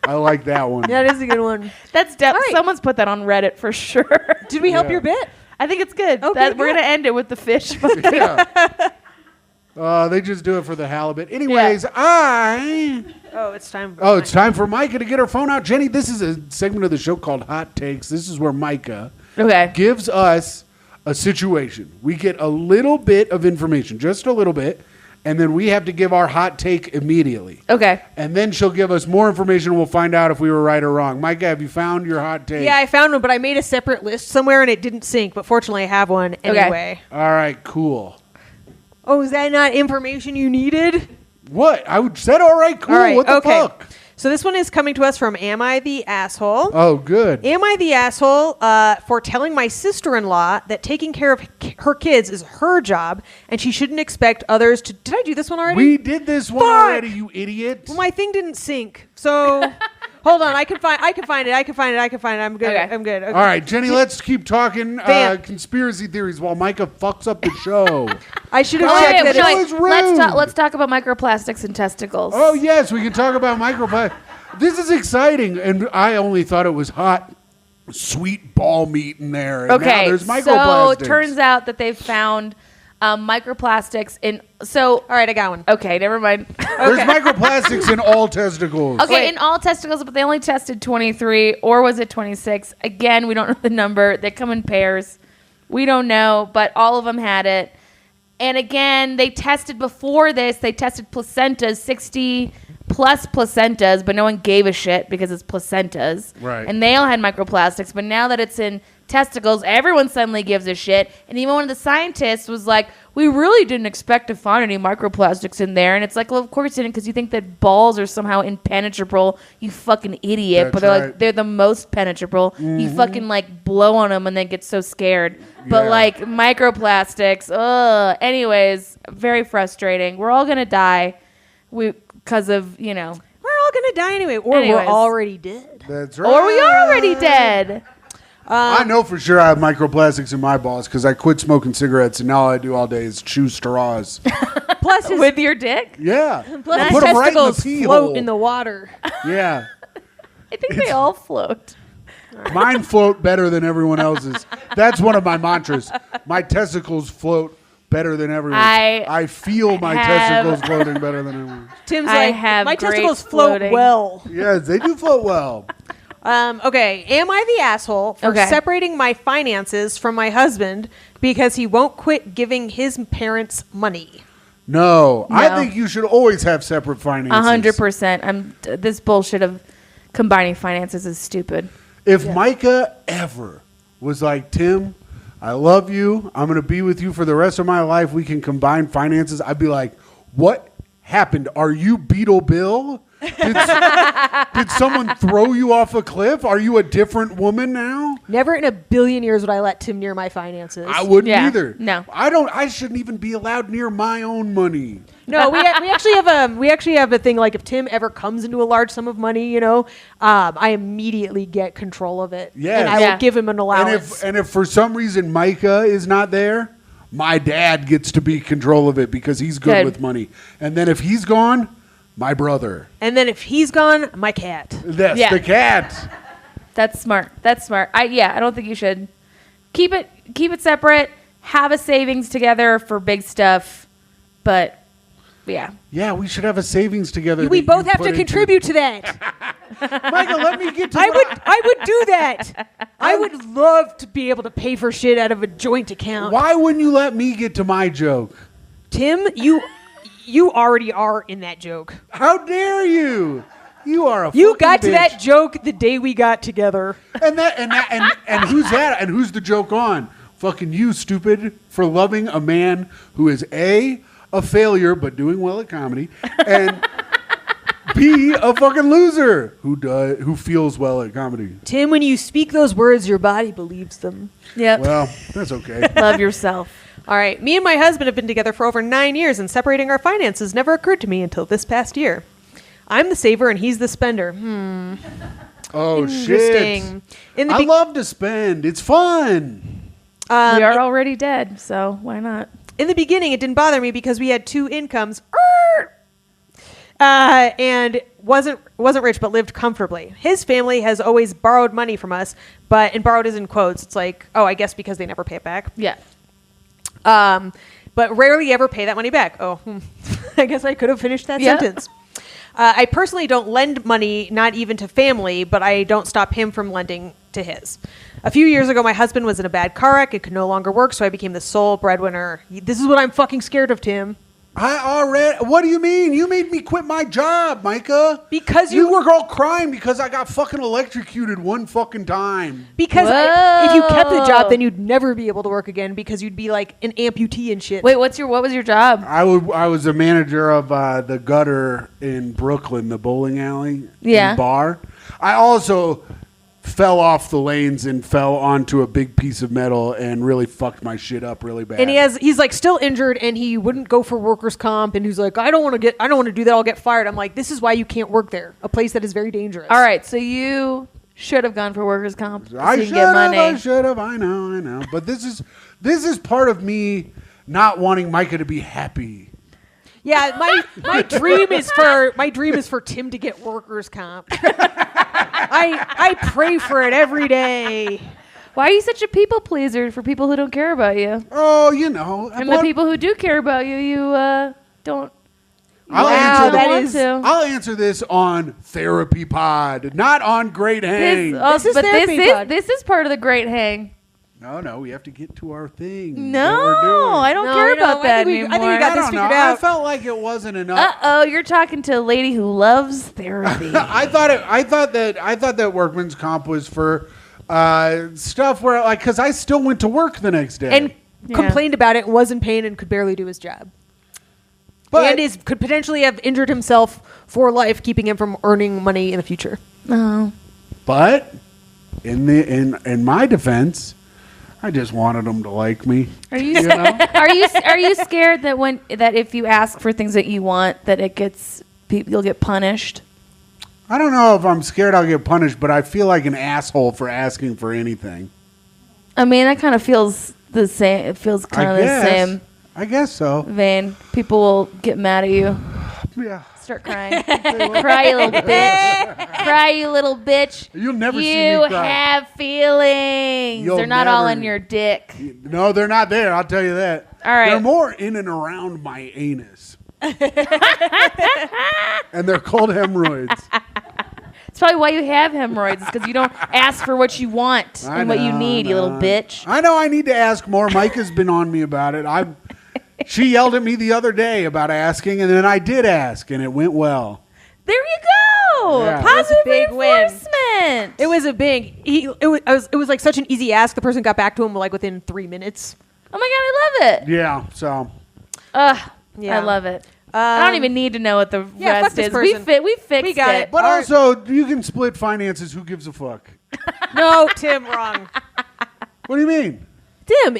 I like that one. That is a good one. That's someone's put that on Reddit for sure. Did we help your bit? I think it's good. Okay, We're gonna end it with the fish. They just do it for the halibut. Anyways, it's time. It's time for Myka to get her phone out. Jenny, this is a segment of the show called Hot Takes. This is where Myka gives us a situation. We get a little bit of information, just a little bit, and then we have to give our hot take immediately. Okay. And then she'll give us more information, and we'll find out if we were right or wrong. Myka, have you found your hot take? Yeah, I found one, but I made a separate list somewhere, and it didn't sync. But fortunately, I have one anyway. All right, cool. Oh, is that not information you needed? What? I said all right, cool. All right, what the fuck? So this one is coming to us from Am I the Asshole? Oh, good. Am I the asshole for telling my sister-in-law that taking care of her kids is her job and she shouldn't expect others to... Did I do this one already? We did this one already, you idiot. Well, my thing didn't sync. So... Hold on, I can find it. I'm good. Okay. I'm good. Okay. All right, Jenny, let's keep talking conspiracy theories while Myka fucks up the show. I should have checked that. was rude. Let's talk about microplastics and testicles. Oh, yes, we can talk about microplastics. This is exciting, and I only thought it was hot sweet ball meat in there. And now Okay, there's so microplastics. it turns out that they've found microplastics in. So All right, I got one. okay, never mind. There's microplastics in all testicles. Okay, Wait. in all testicles, but they only tested 23, or was it 26? Again, we don't know the number. They come in pairs. We don't know, but all of them had it. And again, they tested before this. They tested placentas, 60 plus placentas, but no one gave a shit because it's placentas. Right. And they all had microplastics. But now that it's in testicles, everyone suddenly gives a shit. And even one of the scientists was like, we really didn't expect to find any microplastics in there. And it's like, well, of course you didn't, because you think that balls are somehow impenetrable, you fucking idiot. That's But they're right. like, they're the most penetrable. You fucking like blow on them and then get so scared. But Yeah. like microplastics, ugh. Anyways, very frustrating. We're all gonna die, because of We're all gonna die anyway, or Anyways. we're already dead. That's right. or we are already dead. I know for sure I have microplastics in my balls because I quit smoking cigarettes and now all I do all day is chew straws. Plus, his, With your dick? Yeah. plus I his put 'em right in the testicles pee float hole. in the water. Yeah. I think they all float. Mine float better than everyone else's. That's one of my mantras. My testicles float better than everyone. I feel my have- testicles floating better than everyone. Tim's I like, have my great testicles float floating. well. Yes, they do float well. Okay, am I the asshole for Okay. separating my finances from my husband because he won't quit giving his parents money? No, I No. think you should always have separate finances. 100%. This bullshit of combining finances is stupid. If Myka ever was like, Tim, I love you. I'm going to be with you for the rest of my life. We can combine finances. I'd be like, what happened? Are you Beetle Bill? Did someone throw you off a cliff? Are you a different woman now? Never in a billion years would I let Tim near my finances. I wouldn't Yeah, either. no. I shouldn't even be allowed near my own money. No, we actually have a thing like if Tim ever comes into a large sum of money, I immediately get control of it. Yes. And I Yeah. will give him an allowance. And if for some reason Myka is not there, my dad gets to be control of it because he's good Good. with money. And then if he's gone, my brother. And then if he's gone, my cat. That's Yeah. the cat. That's smart. I don't think you should keep it separate. Have a savings together for big stuff, but yeah. Yeah, we should have a savings together. We that both you have put to into- contribute to that. Myka, let me get to I would do that. I would love to be able to pay for shit out of a joint account. Why wouldn't you let me get to my joke? Tim, you already are in that joke. How dare you? You are a You fucking got to bitch. that joke the day we got together. And who's that? And who's the joke on? Fucking you, stupid, for loving a man who is A, a failure but doing well at comedy, and B, a fucking loser who feels well at comedy. Tim, when you speak those words, your body believes them. Yep. Well, that's okay. Love yourself. All right, me and my husband have been together for over 9 years, and separating our finances never occurred to me until this past year. I'm the saver and he's the spender. Oh shit! Interesting. In the I love to spend. It's fun. We are already dead, so why not? In the beginning, it didn't bother me because we had two incomes, and wasn't rich but lived comfortably. His family has always borrowed money from us, and borrowed is in quotes. It's like, oh, I guess because they never pay it back. Yeah. But rarely ever pay that money back. Oh, I guess I could have finished that Yeah. sentence. I personally don't lend money, not even to family, but I don't stop him from lending to his. A few years ago, my husband was in a bad car wreck and could no longer work, so I became the sole breadwinner. This is what I'm fucking scared of, Tim. What do you mean? You made me quit my job, Myka. Because you you- were all crying because I got fucking electrocuted one fucking time. Because if you kept the job, then you'd never be able to work again because you'd be like an amputee and shit. Wait, what was your job? I was a manager of the gutter in Brooklyn, the bowling alley Yeah. bar. I also fell off the lanes and fell onto a big piece of metal and really fucked my shit up really bad. And he's like still injured and he wouldn't go for workers' comp and he's like, I don't want to do that, I'll get fired. I'm like, this is why you can't work there. A place that is very dangerous. All right, so you should have gone for workers' comp. So I you should can get money. have. I know. But this is part of me not wanting Myka to be happy. Yeah, my dream is for Tim to get workers' comp. I pray for it every day. Why are you such a people pleaser for people who don't care about you? Oh, you know. And the people who do care about you, you don't. I'll answer this on Therapy Pod, not on Great Hang. This is part of the Great Hang. No, we have to get to our thing. No, I don't care about that anymore. I think we got this figured out. I felt like it wasn't enough. You're talking to a lady who loves therapy. I thought that workman's comp was for stuff where, like, because I still went to work the next day and complained about it, was in pain, and could barely do his job. But and could potentially have injured himself for life, keeping him from earning money in the future. Oh. But in my defense, I just wanted them to like me. Are you are you scared that if you ask for things that you want, that you'll get punished? I don't know if I'm scared I'll get punished, but I feel like an asshole for asking for anything. I mean, that kind of feels the same. It feels kind of the same. I guess so. Vein. People will get mad at you. Yeah. Start crying. Cry, you little bitch. Cry, you little bitch. You'll never see me cry. You have feelings. They're not all in your dick. No, they're not there. I'll tell you that. All right. They're more in and around my anus. And they're called hemorrhoids. It's probably why you have hemorrhoids. It's because you don't ask for what you want and what you need, you little bitch. I know I need to ask more. Myka's been on me about it. She yelled at me the other day about asking, and then I did ask, and it went well. There you go. Yeah. Positive Big reinforcement. It was a big. It was like such an easy ask. The person got back to him like within 3 minutes. Oh my god, I love it. Yeah. So. I love it. I don't even need to know what the rest is. We fixed it. But also, you can split finances. Who gives a fuck? No, Tim, wrong. What do you mean? Tim,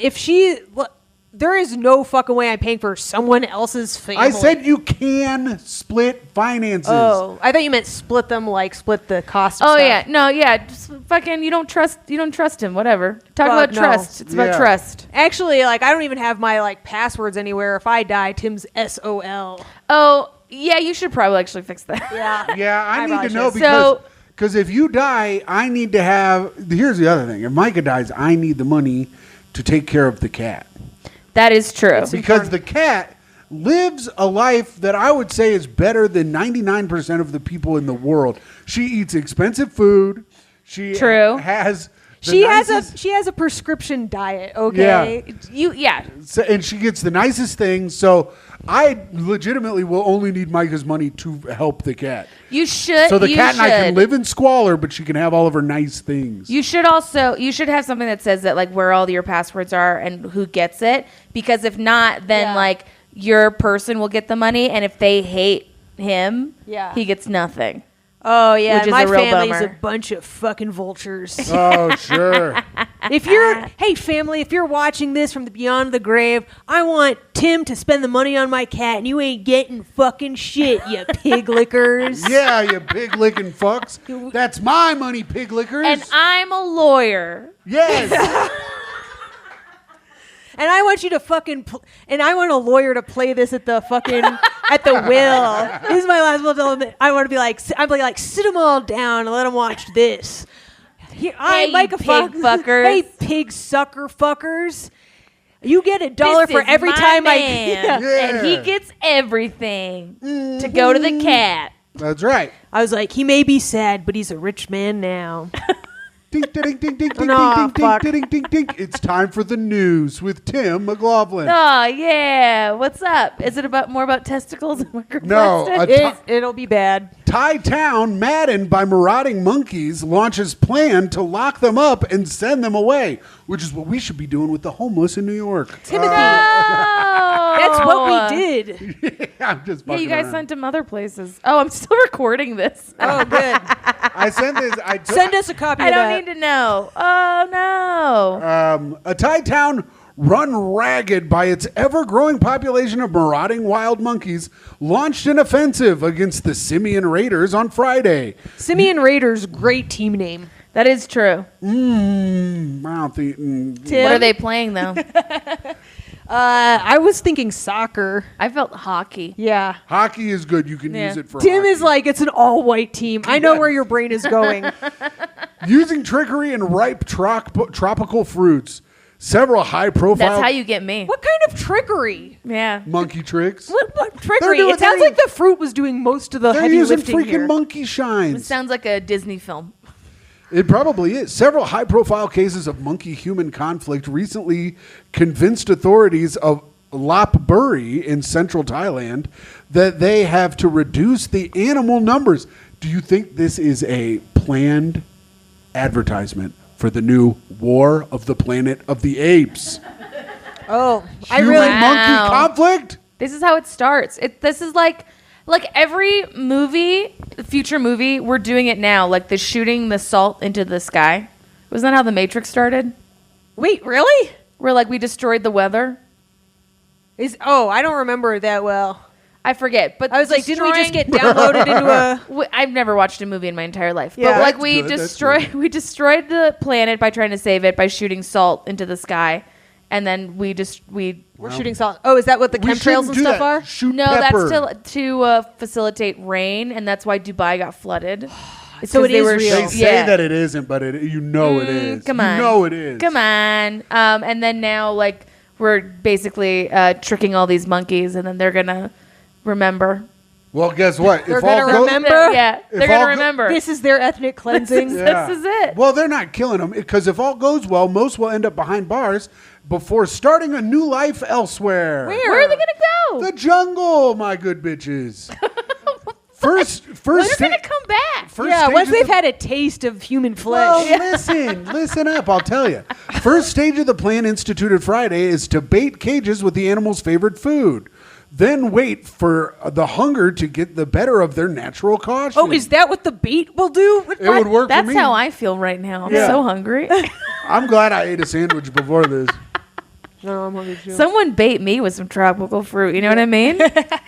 there is no fucking way I'm paying for someone else's family. I said you can split finances. Oh, I thought you meant split them, like split the cost of Oh stuff. yeah, no, yeah, just fucking you don't trust him. Whatever. Talk about no. trust. It's about trust. Actually, like I don't even have my like passwords anywhere. If I die, Tim's SOL. Oh yeah, you should probably actually fix that. Yeah. Yeah, I need to know should. because if you die, I need to have. Here's the other thing: if Myka dies, I need the money to take care of the cat. That is true. Because the cat lives a life that I would say is better than 99% of the people in the world. She eats expensive food. She has a prescription diet, okay? And she gets the nicest things. So I legitimately will only need Myka's money to help the cat. You should. So the cat and I can live in squalor, but she can have all of her nice things. You should have something that says that like where all your passwords are and who gets it. Because if not, then like your person will get the money, and if they hate him, he gets nothing. Oh yeah, which is my a real family's bummer. a bunch of fucking vultures. Oh sure. Hey family, if you're watching this from the beyond the grave, I want Tim to spend the money on my cat, and you ain't getting fucking shit, you pig lickers. Yeah, you pig licking fucks. That's my money, pig lickers. And I'm a lawyer. Yes. And I want you to fucking, and I want a lawyer to play this at the fucking, at the will. This is my last will. I want to be like, sit them all down and let them watch this. Here, hey, Myka pig fuckers. Hey, pig sucker fuckers. You get $1 for every time and he gets everything to go to the cat. That's right. I was like, he may be sad, but he's a rich man now. Ding, ding, ding, ding, ding, No, ding, ding, ding, ding, ding. It's time for the news with Tim McLaughlin. Oh yeah, what's up? Is it more about testicles and microplastics? No, it'll be bad. Thai town maddened by marauding monkeys launches plan to lock them up and send them away, which is what we should be doing with the homeless in New York. Timothy, that's what we did. I'm just you guys around. sent him other places. Oh, I'm still recording this. Oh, good. I sent this. Send us a copy of I that. don't need to know. Oh no. A Thai town run ragged by its ever-growing population of marauding wild monkeys launched an offensive against the Simian Raiders on Friday. Simian Raiders, great team name. That is true. Mouth eating. What are they playing though? I was thinking soccer. I felt hockey. Yeah. Hockey is good. You can Yeah. use it for Tim hockey. is like, it's an all-white team. I know where your brain is going. Using trickery and ripe tropical fruits. Several high-profile That's how you get me. What kind of trickery? Yeah. monkey tricks. What trickery? doing- It sounds they're- like the fruit was doing most of the They're heavy using lifting freaking here. monkey It shines. sounds like a Disney film. It probably is. Several high-profile cases of monkey-human conflict recently convinced authorities of blurry in central Thailand that they have to reduce the animal numbers. Do you think this is a planned advertisement for the new War of the Planet of the Apes? Oh, I Human really. monkey Wow. conflict? This is how it starts. This is like every movie, future movie, we're doing it now. Like the shooting the salt into the sky. Wasn't that how the Matrix started? Wait, really? Where like we destroyed the weather. I don't remember it that well. I forget, but I was like, didn't we just destroying- get downloaded into a? I've never watched a movie in my entire life, Yeah. but like That's we good, that's destroyed good. we destroyed the planet by trying to save it by shooting salt into the sky, and then we We're shooting salt. Oh, is that what the We chemtrails shouldn't and do stuff that. are? Shoot no, pepper. that's to facilitate rain, and that's why Dubai got flooded. It's So 'cause it they is were real. They say that it isn't, but you know it is. Come You on. know it is. Come on. And then now, like, we're basically tricking all these monkeys, and then they're going to remember. Well, guess what? They're If all gonna go- remember? Yeah, If they're going all to go- remember. This is their ethnic cleansing. Yeah. This is it. Well, they're not killing them because if all goes well, most will end up behind bars before starting a new life elsewhere. Where are they going to go? The jungle, my good bitches. First, They're sta- going to come back. first Yeah, stage once of they've the- had a taste of human Well, flesh. listen up. I'll tell you. First stage of the plan instituted Friday is to bait cages with the animal's favorite food. Then wait for the hunger to get the better of their natural caution. Oh, is that what the bait will do? It would work That's for me. how I feel right now. I'm Yeah. so hungry. I'm glad I ate a sandwich before this. No, I'm hungry too. Someone bait me with some tropical fruit. You know what I mean?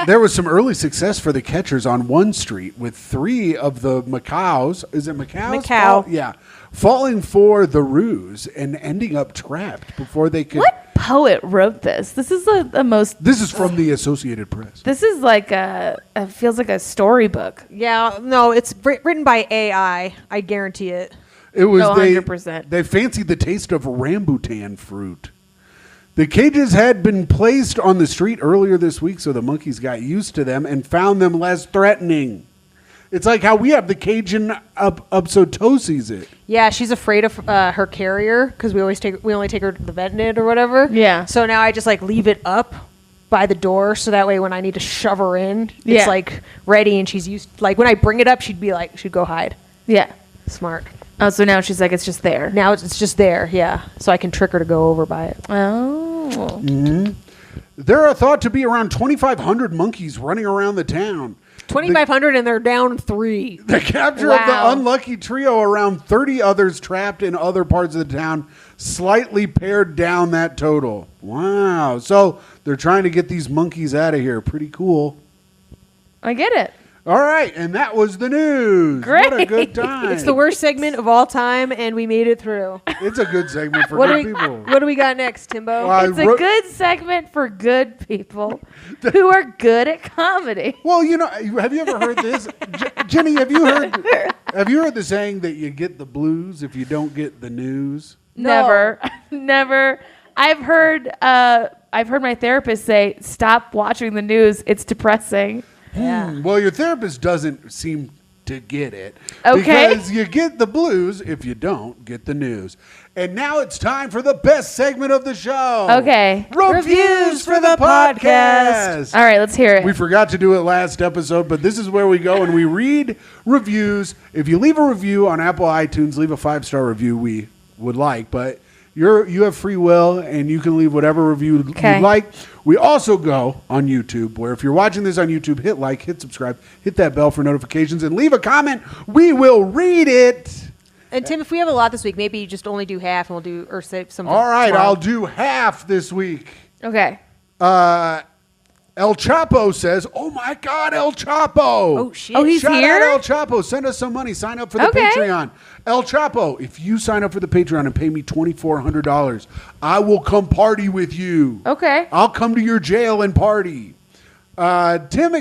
There was some early success for the catchers on one street with 3 of the macaws. Is it macaws? Macau. Yeah. Falling for the ruse and ending up trapped before they could. What poet wrote this? This is the most. This is from the Associated Press. This is like it feels like a storybook. Yeah, no, it's written by AI. I guarantee it. It was Oh, they 100%. They fancied the taste of rambutan fruit. The cages had been placed on the street earlier this week, so the monkeys got used to them and found them less threatening. It's like how we have the Cajun upsotoses it. Yeah, she's afraid of her carrier because we only take her to the vet or whatever. Yeah. So now I just like leave it up by the door so that way when I need to shove her in, it's Yeah. like ready and she's used. Like when I bring it up, she'd go hide. Yeah. Smart. Oh, so now she's like, it's just there. Now it's just there. Yeah. So I can trick her to go over by it. Oh. There are thought to be around 2,500 monkeys running around the town. 2,500 and they're down 3. The capture of the Wow. unlucky trio, around 30 others trapped in other parts of the town, slightly pared down that total. Wow. So they're trying to get these monkeys out of here. Pretty cool. I get it. All right. And that was the news. What a Great. good time. It's the worst segment of all time, and we made it through. It's a good segment for What good do we? people. What do we got next, Timbo? Well, It's a good segment for good people who are good at comedy. Well, you know, have you ever heard this? Jenny, have you heard the saying that you get the blues if you don't get the news? Never, never. I've heard my therapist say, "Stop watching the news. It's depressing." Yeah. Well, your therapist doesn't seem to get it. Okay. Because you get the blues if you don't get the news. And now it's time for the best segment of the show. Okay. Reviews for the podcast. All right, let's hear it. We forgot to do it last episode, but this is where we go and we read reviews. If you leave a review on Apple iTunes, leave a 5-star review. We would like, but you have free will and you can leave whatever review Okay. you like. We also go on YouTube, where if you're watching this on YouTube, hit like, hit subscribe, hit that bell for notifications, and leave a comment. We will read it. And Tim, if we have a lot this week, maybe you just only do half, and we'll do or save some. All right, tomorrow. I'll do half this week. Okay. El Chapo says, "Oh my God, El Chapo! Oh shit! Oh, he's Shout here? out El Chapo. Send us some money. Sign up for the Okay. Patreon. El Chapo, if you sign up for the Patreon and pay me $2,400, I will come party with you. Okay. I'll come to your jail and party." Tim's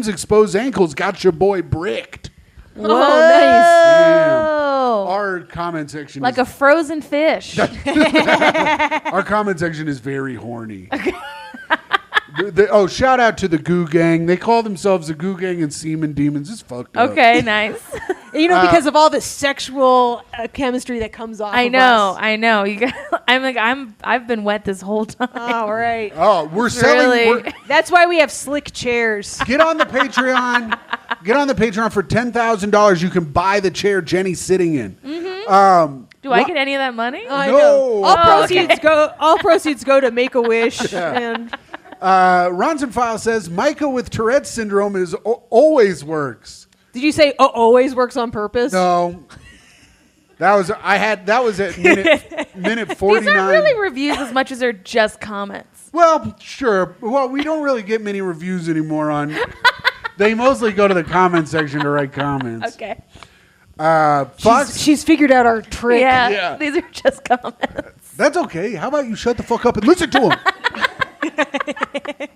exposed ankles got your boy bricked. Oh, nice. Oh. Our comment section Like is, a frozen fish. our comment section is very horny. Shout out to the Goo Gang. They call themselves the Goo Gang and Semen Demons. It's fucked up. Okay, nice. Because of all the sexual chemistry that comes off. I of know, us. I know. I've been wet this whole time. Oh, right. Oh, we're selling. Really? That's why we have slick chairs. Get on the Patreon. Get on the Patreon for $10,000. You can buy the chair Jenny's sitting in. Do I get any of that money? I No. know. Oh, All proceeds go to Make a Wish. And Ronson File says Myka with Tourette's syndrome always works. did you say always works on purpose? No, that was at minute 49. These aren't really reviews as much as they're just comments. Well, sure. Well, we don't really get many reviews anymore on. They mostly go to the comment section to write comments. Okay. Fox, She's figured out our trick. Yeah. These are just comments. that's okay. How about you shut the fuck up and listen to him? I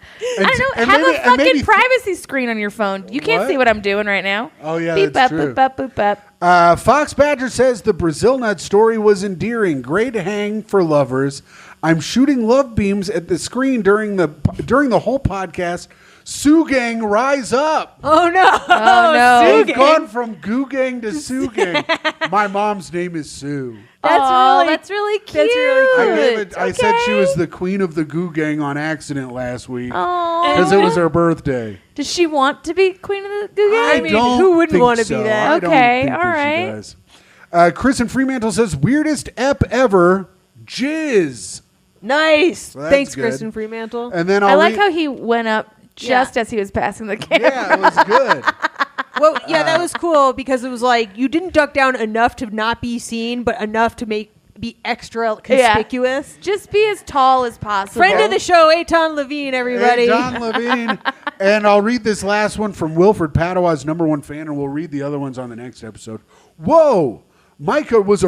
don't know. Have a fucking privacy screen on your phone. You can't What? see what I'm doing right now. Oh, yeah, Beep that's up, true. boop up, boop up. Fox Badger says the Brazil nut story was endearing. Great hang for lovers. I'm shooting love beams at the screen during the whole podcast. Sue Gang, rise up. Oh no! Oh, no. They've gone from Goo Gang to Sue Gang. My mom's name is Sue. That's really cute. That's really I cute. gave it. I said she was the queen of the Goo Gang on accident last week Oh. because it was her birthday. Does she want to be queen of the Goo Gang? I mean, who wouldn't think wanna be so. that? I don't Okay, think all that right. She does. Chris and Fremantle says weirdest ep ever, jizz. Nice. Well, that's Thanks, good. Kristen Fremantle. And then I I'll like how he went up just Yeah. as he was passing the camera. yeah, it was good. Well, yeah, that was cool because it was like you didn't duck down enough to not be seen, but enough to be extra conspicuous. Just be as tall as possible. Friend of the show, Eitan Levine, everybody. Hey, Don Levine. And I'll read this last one from Wilfred Padawa's #1 fan, and we'll read the other ones on the next episode. Whoa! Myka was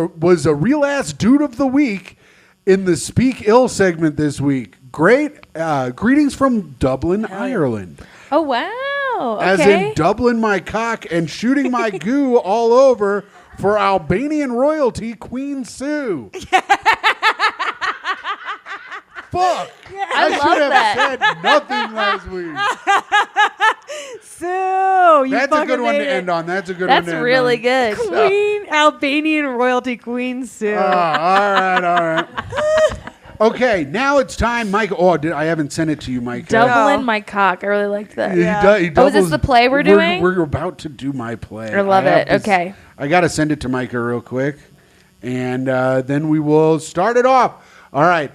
a real ass dude of the week in the Speak Ill segment this week. Great. Greetings from Dublin, Ireland. Oh, wow. Okay. As in Dublin my cock and shooting my goo all over for Albanian royalty, Queen Sue. Fuck. I should love have that. said nothing last week. So you That's a fucking good one made to it. end on. That's a good That's one to end really on. good. Queen Albanian royalty Queen Sue. All right. Okay, now it's time, Mike. Oh, I haven't sent it to you, Mike. Doubling my cock. I really liked that. He Yeah. do- Oh, is this the play we're doing? We're about to do my play. I love have it. Okay. I got to send it to Micah real quick, and then we will start it off. All right.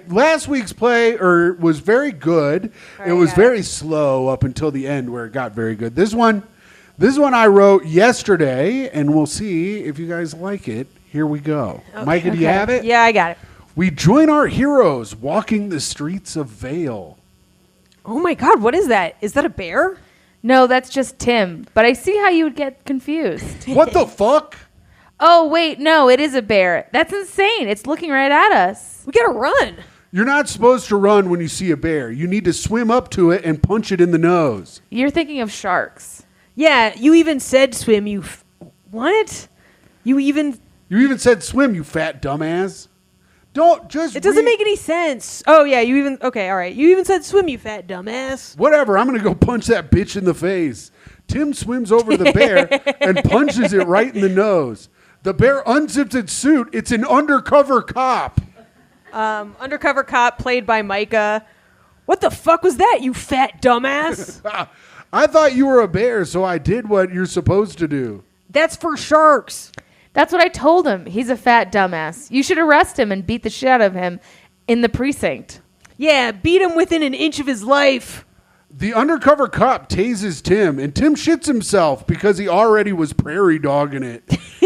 Last week's play was very good. It was very slow up until the end where it got very good. This one I wrote yesterday, and we'll see if you guys like it. Here we go. Micah, do you have it? Yeah, I got it. We join our heroes walking the streets of Vale. Oh my God, what is that? Is that a bear? No, that's just Tim. But I see how you would get confused. What the fuck? Oh, wait. No, it is a bear. That's insane. It's looking right at us. We gotta run. You're not supposed to run when you see a bear. You need to swim up to it and punch it in the nose. You're thinking of sharks. Yeah, you even said swim. What? You even said swim, you fat dumbass. Don't just. It doesn't make any sense. Oh yeah, okay, all right. You even said swim, you fat dumbass. Whatever. I'm gonna go punch that bitch in the face. Tim swims over the bear and punches it right in the nose. The bear unzips its suit. It's an undercover cop. Undercover cop played by Myka. What the fuck was that, you fat dumbass? I thought you were a bear, so I did what you're supposed to do. That's for sharks. That's what I told him. He's a fat dumbass. You should arrest him and beat the shit out of him in the precinct. Yeah, beat him within an inch of his life. The undercover cop tases Tim, and Tim shits himself because he already was prairie dogging it.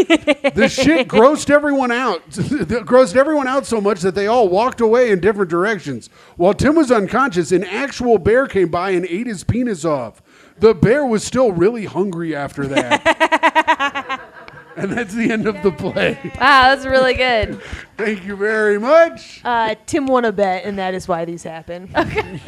The shit grossed everyone out. Grossed everyone out so much that they all walked away in different directions. While Tim was unconscious, an actual bear came by and ate his penis off. The bear was still really hungry after that. And that's the end of the play. Wow, that's really good. Thank you very much. Tim won a bet, and that is why these happen. Okay.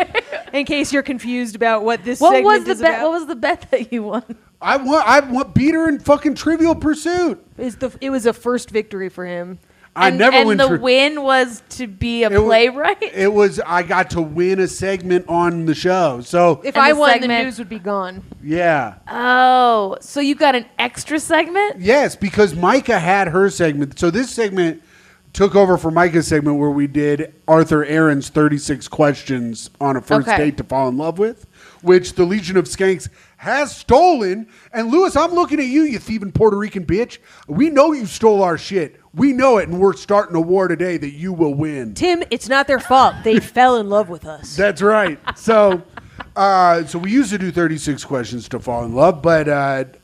In case you're confused about what this What segment was the is bet? about. What was the bet that you won? I want beat her in fucking Trivial Pursuit. It was a first victory for him. I never and win. the win was to be a It wa- playwright? It was I got to win a segment on the show. So If And I the won, the segment- news would be gone. yeah. Oh, so you got an extra segment? Yes, because Myka had her segment. So this segment took over for Myka's segment where we did Arthur Aaron's 36 questions on a first Okay. date to fall in love with, which the Legion of Skanks has stolen. And Lewis, I'm looking at you, you thieving Puerto Rican bitch. We know you stole our shit. We know it, and we're starting a war today that you will win. Tim, it's not their fault. They fell in love with us. That's right. So, so we used to do 36 questions to fall in love, but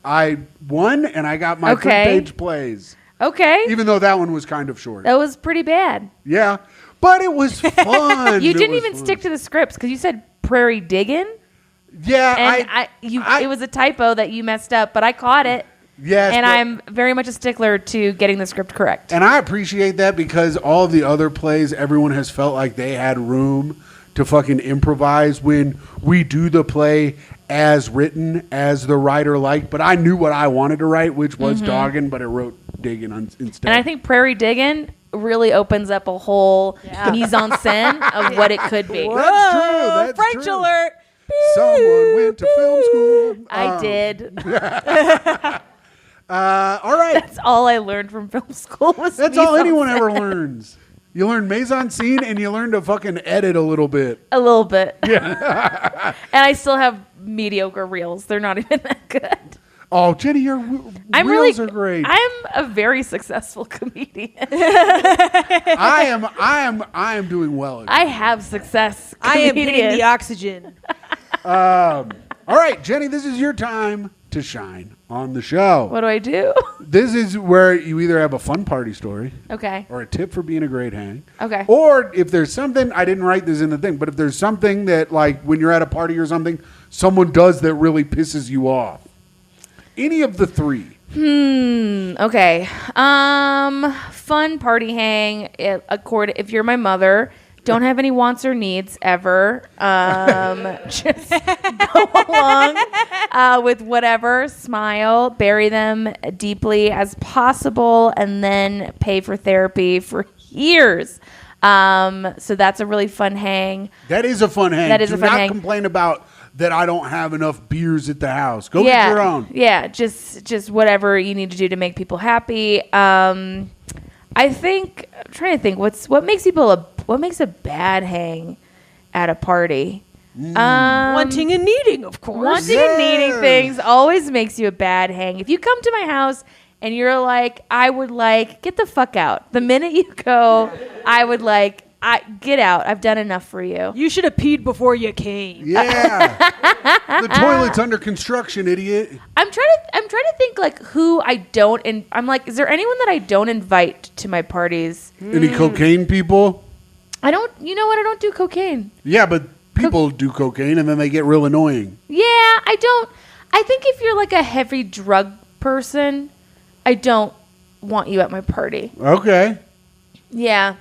I won, and I got my free Okay. page plays. Okay. Even though that one was kind of short. That was pretty bad. Yeah, but it was fun. You didn't even stick to the scripts because you said prairie digging. Yeah, And it was a typo that you messed up, but I caught it. Yes, And but- I'm very much a stickler to getting the script correct. and I appreciate that because all of the other plays, everyone has felt like they had room to fucking improvise when we do the play as written, as the writer liked. But I knew what I wanted to write, which was dogging, but it wrote digging instead. And I think prairie digging really opens up a whole mise en scène of what it could be. That's true. That's French true. alert. Someone went to film school. I did. All right. That's all I learned from film school was That's mise all en anyone scène. ever learns. You learn mise en scene and you learn to fucking edit a little bit. A little bit. Yeah. And I still have mediocre reels. They're not even that good. Oh, Jenny, your reels are great. I'm a very successful comedian. I am doing well. I have success. I am hitting comedian. the oxygen. All right, Jenny, this is your time to shine on the show. What do I do? This is where you either have a fun party story Okay. or a tip for being a great hang. Okay. Or if there's something, I didn't write this in the thing, but if there's something that, like, when you're at a party or something, someone does that really pisses you off. Any of the three. Okay. Fun party hang. If you're my mother, don't have any wants or needs ever. Just go along with whatever. Smile. Bury them deeply as possible, and then pay for therapy for years. So that's a really fun hang. That is a fun hang. That is Do a fun not hang. complain about that I don't have enough beers at the house. Go get your own. Yeah, just whatever you need to do to make people happy. I think I'm trying to think what makes a bad hang at a party. Wanting and needing, of course. Wanting and needing things always makes you a bad hang. If you come to my house and you're like, I would like, get the fuck out. The minute you go, I would like, get out. I've done enough for you. You should have peed before you came. Yeah. The toilet's under construction, idiot. I'm trying to think like who I don't, and I'm like, is there anyone that I don't invite to my parties? Any cocaine people? I don't. You know what? I don't do cocaine. Yeah, but people do cocaine and then they get real annoying. Yeah, I don't. I think if you're like a heavy drug person, I don't want you at my party. Okay. Yeah.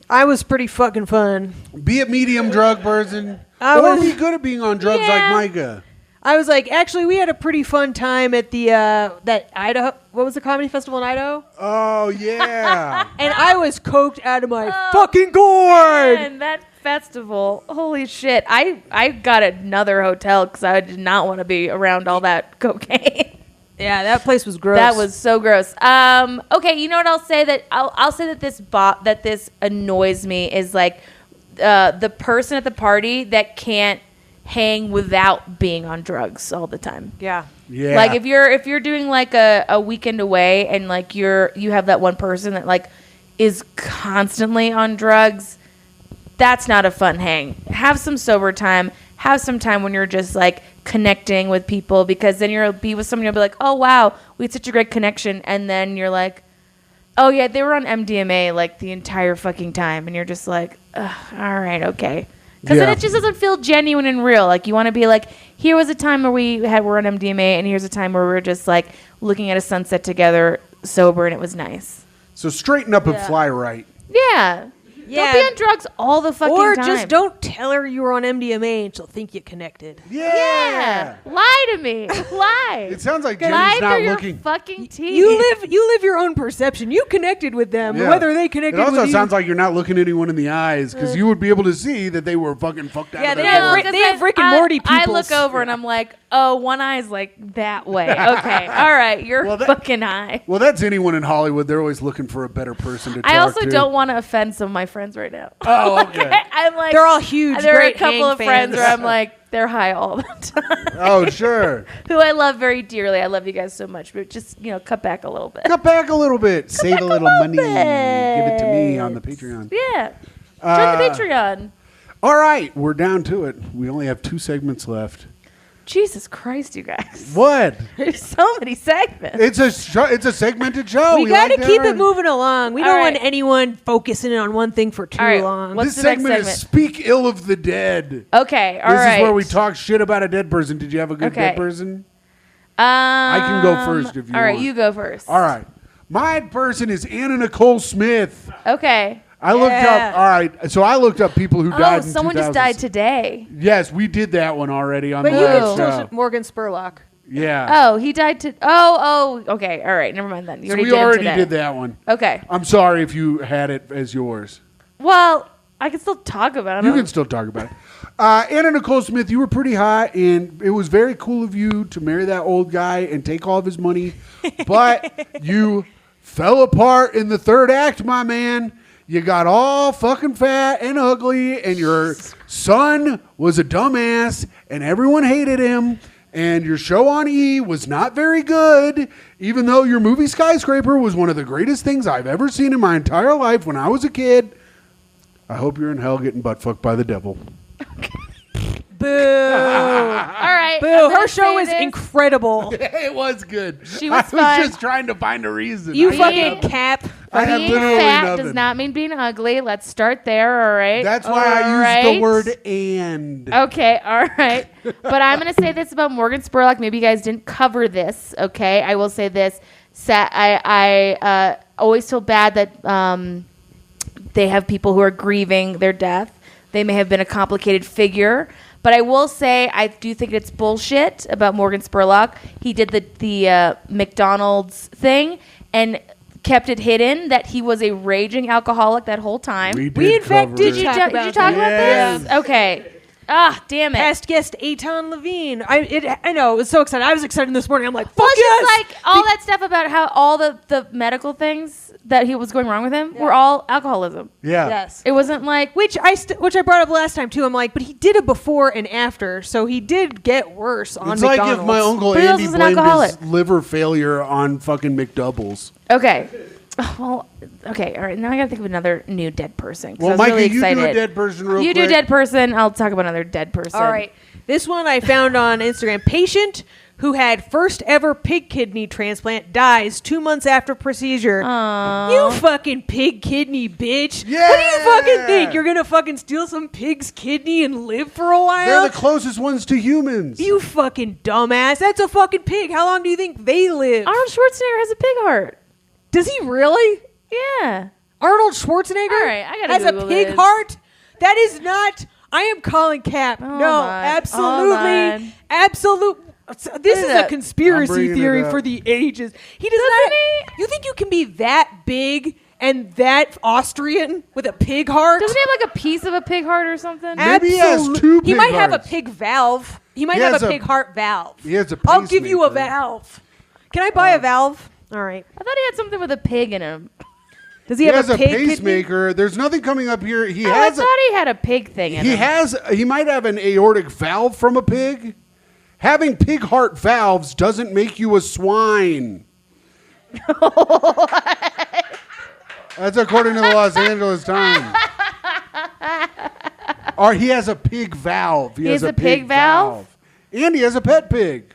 I was pretty fucking fun. Be a medium drug person. I Or was- be good at being on drugs Yeah. like Myka. I was like, actually, we had a pretty fun time at the that Idaho. What was the comedy festival in Idaho? Oh, yeah. And I was coked out of my fucking gourd. And that festival, holy shit! I got another hotel because I did not want to be around all that cocaine. Yeah, that place was gross. That was so gross. Okay, you know what I'll say that I'll say that this annoys me is like the person at the party that can't hang without being on drugs all the time. Yeah. Yeah. Like if you're doing like a weekend away and like you have that one person that like is constantly on drugs, that's not a fun hang. Have some sober time. Have some time when you're just like connecting with people, because then you'll be with someone, you'll be like, oh wow, we had such a great connection, and then you're like, oh yeah, they were on MDMA like the entire fucking time, and you're just like, all right, okay. Because then it just doesn't feel genuine and real. Like, you want to be like, here was a time where we're on MDMA, and here's a time where we're just like looking at a sunset together, sober, and it was nice. So straighten up and fly right. Yeah. Don't be on drugs all the fucking time. Or just don't tell her you were on MDMA and she'll think you connected. Yeah. Lie to me. Lie. It sounds like Lie Jenny's not through your looking. fucking teeth. You live your own perception. You connected with them, Yeah. whether they connected with you. It also sounds like you're not looking anyone in the eyes, because you would be able to see that they were fucking fucked out of they their have mind. they have Rick and Morty people. I look over and I'm like, oh, one eye's like that way. Okay. All right. You're fucking high. Well, that's anyone in Hollywood. They're always looking for a better person to talk to. I also don't want to offend some of my friends right now. Oh, okay. I'm like, they're all huge. There great are a couple Hang of friends fans. where I'm like, they're high all the time. Oh, sure. Who I love very dearly. I love you guys so much, but just, cut back a little bit. Cut back a little bit. Save back a a little little money. Give it to me bit. on the Patreon. Yeah. Join the Patreon. All right. We're down to it. We only have 2 segments left. Jesus Christ, you guys. What? There's so many segments. It's a segmented show. We got to like keep that. it moving along. We All don't right. want anyone focusing on one thing for too All right. long. What's This the next segment is Speak Ill of the Dead. Okay, all right. This is where we talk shit about a dead person. Did you have a good dead person? I can go first if you All right, want. you go first. All right. My person is Anna Nicole Smith. Okay. I looked up. All right. So I looked up people who died in someone just 2000s. died today. Yes, we did that one already on but the you can last still show. Morgan Spurlock. Yeah. Oh, he died to. Oh, okay. All right. Never mind then. You So already we did him already today. did that one. Okay. I'm sorry if you had it as yours. Well, I can still talk about it. You can still talk about it. Anna Nicole Smith, you were pretty high, and it was very cool of you to marry that old guy and take all of his money. But you fell apart in the third act, my man. You got all fucking fat and ugly, and your son was a dumbass, and everyone hated him. And your show on E was not very good, even though your movie Skyscraper was one of the greatest things I've ever seen in my entire life when I was a kid. I hope you're in hell getting butt fucked by the devil. Boo. All right. Boo. Her show is incredible. It was good. She was I fun. was just trying to find a reason. You I fucking had- cap. I had Being literally fat nothing. does not mean being ugly. Let's start there, all right? That's why I used the word "and." Okay, all right. But I'm going to say this about Morgan Spurlock. Maybe you guys didn't cover this, okay? I will say this. I always feel bad that they have people who are grieving their death. They may have been a complicated figure. But I will say I do think it's bullshit about Morgan Spurlock. He did the McDonald's thing and kept it hidden that he was a raging alcoholic that whole time. We in fact cover did it. talk Did you about talk that. about this? Okay. Ah, damn it. Past guest Eitan Levine. I know. It was so excited. I was excited this morning. I'm like, fuck Well, it's yes. just like all that stuff about how all the medical things that he was going wrong with him were all alcoholism. Yeah. Yes. It wasn't like Which I brought up last time too. I'm like, but he did it before and after, so he did get worse on It's McDonald's. like if my Uncle But he also Andy was an blamed alcoholic. his liver failure on fucking McDoubles. okay. Well, okay, all right. Now I gotta think of another new dead person. 'Cause I Well, was Myka, really you excited. do a dead person real You quick. do dead person. I'll talk about another dead person. All right, this one I found on Instagram. Patient who had first ever pig kidney transplant dies 2 months after procedure. Aw. You fucking pig kidney bitch. Yeah. What do you fucking think? You're gonna fucking steal some pig's kidney and live for a while? They're the closest ones to humans. You fucking dumbass. That's a fucking pig. How long do you think they live? Arnold Schwarzenegger has a pig heart. Does he really? Yeah. Arnold Schwarzenegger All right, I gotta has a Google pig this. heart? That is not. I am calling cap. Hold no, on, absolutely, absolute. This is a I'm conspiracy bringing theory it up. for the ages. He does not. You think you can be that big and that Austrian with a pig heart? Doesn't he have like a piece of a pig heart or something? Maybe he has two He pig might have a hearts. pig valve. He might He have has a a- pig heart valve. He has a I'll give you a pacemaker. valve. Can I buy a valve? All right. I thought he had something with a pig in him. Does he He have has a pig kidney? pacemaker. There's nothing coming up here. He Oh, I has. thought he had a pig thing in him. He might have an aortic valve from a pig. Having pig heart valves doesn't make you a swine. That's according to the Los Angeles Times. Or he has a pig valve. He has a pig valve? Andy has a pet pig.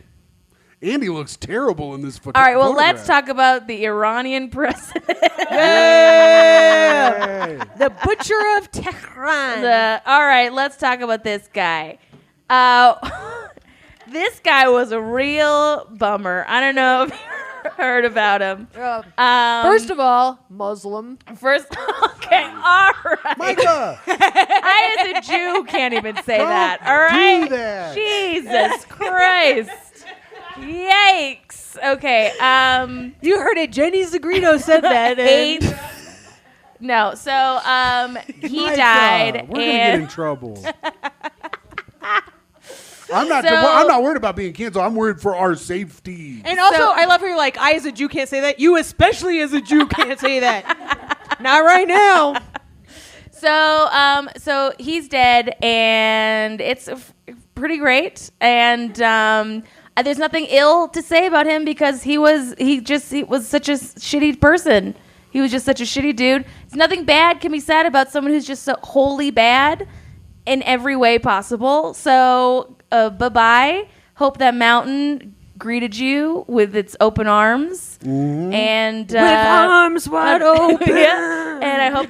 Andy looks terrible in this fucking All right, well, photograph. let's talk about the Iranian president. Yay! The butcher of Tehran. All right, let's talk about this guy. This guy was a real bummer. I don't know if you heard about him. First of all, Muslim. Okay, all right. Myka! I, as a Jew, can't even say that. All right. do that. Jesus Christ. Yikes. Okay. You heard it. Jenny Zigrino said that. Eight. No. So he Myka, died. We're gonna get in And trouble. I'm not worried about being canceled. I'm worried for our safety. And also, So- I love how you're like, I as a Jew can't say that. You especially as a Jew can't say that. Not right now. so he's dead, and it's pretty great. And there's nothing ill to say about him because he was such a shitty person. He was just such a shitty dude. Nothing bad can be said about someone who's just so wholly bad in every way possible. So bye-bye. Hope that mountain greeted you with its open arms. And With arms wide open. yeah. And I hope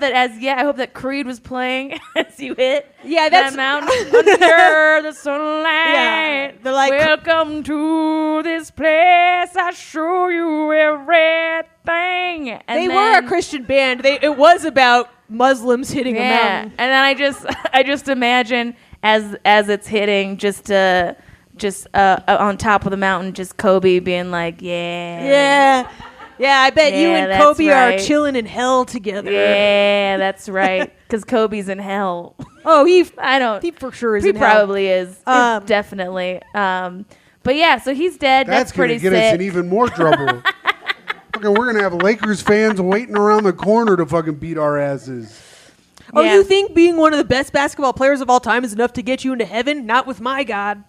that Creed was playing as you hit that's that mountain under the sunlight. Yeah, they're like, welcome to this place. I show you everything. And they then, were a Christian band. It was about Muslims hitting a mountain. And then I just imagine as it's hitting, just on top of the mountain, just Kobe being like, Yeah, I bet you Yeah, and that's Kobe are right. chilling in hell together. yeah, that's right, because Kobe's in hell. Oh, he for sure is He in hell. probably is. Definitely. But yeah, so he's dead. That's gonna pretty get sick. us in even more trouble. Fucking, we're gonna have Lakers fans waiting around the corner to fucking beat our asses. Oh, Yeah. you think being one of the best basketball players of all time is enough to get you into heaven? Not with my God.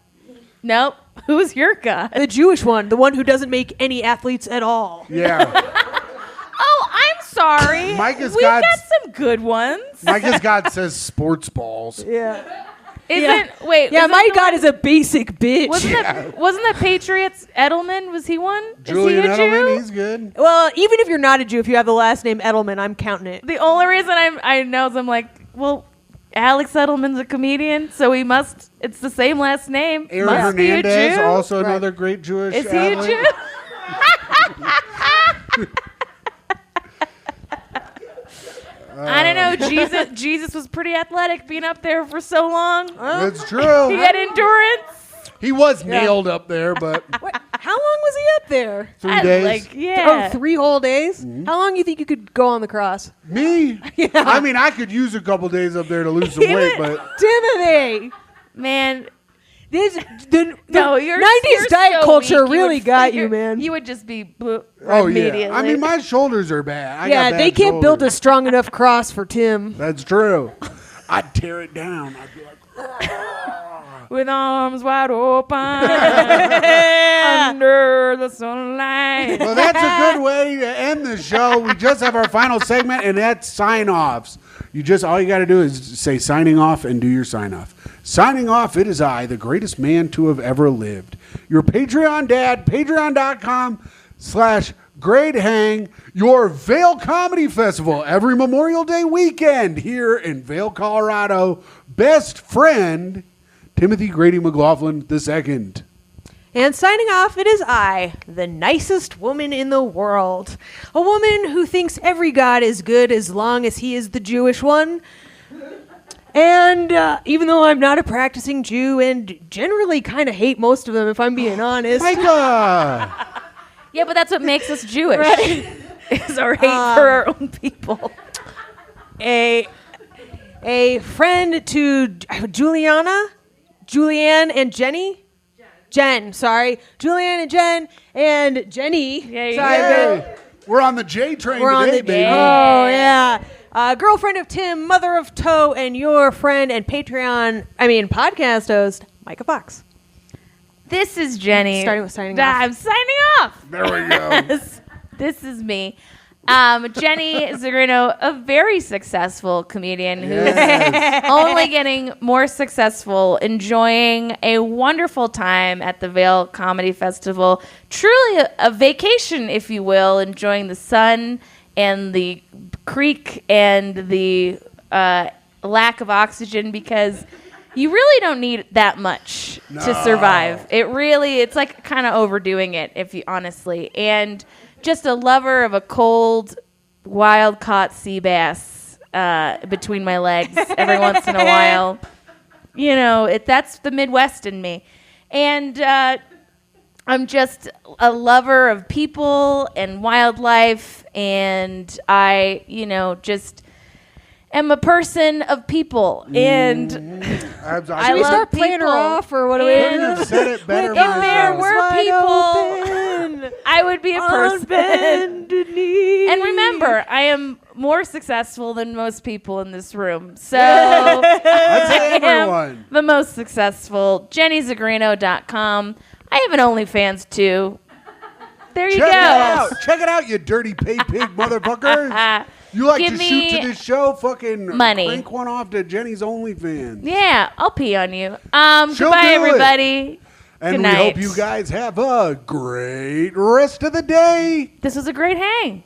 Nope. Who's your God? The Jewish one, the one who doesn't make any athletes at all. Yeah. Oh, I'm sorry. Micah's We've got- got some good ones. Micah's God says sports balls. Yeah. Wait. Yeah, isn't my the God one- is a basic bitch. Wasn't that Patriots Edelman? Was he one? Julian is he a Edelman, Jew? he's good. Well, even if you're not a Jew, if you have the last name Edelman, I'm counting it. The only reason I know is I'm like, well, Alex Edelman's a comedian, so it's the same last name. Aaron Must be a Hernandez, Jew. also another great Jewish Is he a athlete. Jew? I don't know. Jesus was pretty athletic being up there for so long. That's He true. had endurance. He was nailed up there, but Wait, how long was he up there? 3 days. Like, yeah. Oh, 3 whole days? How long do you think you could go on the cross? Me? I mean, I could use a couple days up there to lose some weight, but Timothy! Man, The no, 90s you're diet so culture weak. really got you, man. You would just be oh immediately. yeah. I mean, my shoulders are bad. I got Yeah, bad they can't build a shoulders. strong enough cross for Tim. That's true. I'd tear it down. I'd be like, with arms wide open under the sunlight. well, that's a good way to end the show. We just have our final segment, and that's sign-offs. All you got to do is say signing off and do your sign-off. Signing off, it is I, the greatest man to have ever lived. Your Patreon dad, patreon.com/GreatHang, your Vail Comedy Festival every Memorial Day weekend here in Vail, Colorado. Best friend, Timothy Grady McLaughlin II. And signing off, it is I, the nicest woman in the world. A woman who thinks every god is good as long as he is the Jewish one. And even though I'm not a practicing Jew and generally kind of hate most of them, if I'm being honest. Myka! Yeah, but that's what makes us Jewish. Right. Is our hate for our own people. A friend to Julianne and Jenny. Jen, sorry. Julianne and Jen and Jenny. Yeah, sorry, Hey, we're on the J train we're on today, the baby. Oh yeah. Girlfriend of Tim, mother of Toe, and your friend and podcast host, Myka Fox. This is Jenny. Starting with signing off. I'm signing off. There we go. This is me. Jenny Zigrino, a very successful comedian who's Yes. only getting more successful, enjoying a wonderful time at the Vail Comedy Festival. Truly a vacation, if you will, enjoying the sun and the creek and the lack of oxygen, because you really don't need that much to survive. It's like kind of overdoing it, if you honestly. And just a lover of a cold, wild-caught sea bass between my legs every once in a while. You know, that's the Midwest in me. And I'm just a lover of people and wildlife, and I, just am a person of people. And I Should we love start playing her people. off, or what do we Couldn't do? have said it better With If myself. there were Wide people, open, I would be a on person. bended knee. And remember, I am more successful than most people in this room. So I'd say I am everyone. the most successful. JennyZigrino.com. I have an OnlyFans too. There you Check it go. out. Check it out, you dirty pay pig motherfuckers. You like Give to shoot to me this show? Fucking money. crank one off to Jenny's OnlyFans. Yeah, I'll pee on you. She'll Goodbye, do it. everybody. And Good we night. hope you guys have a great rest of the day. This was a great hang.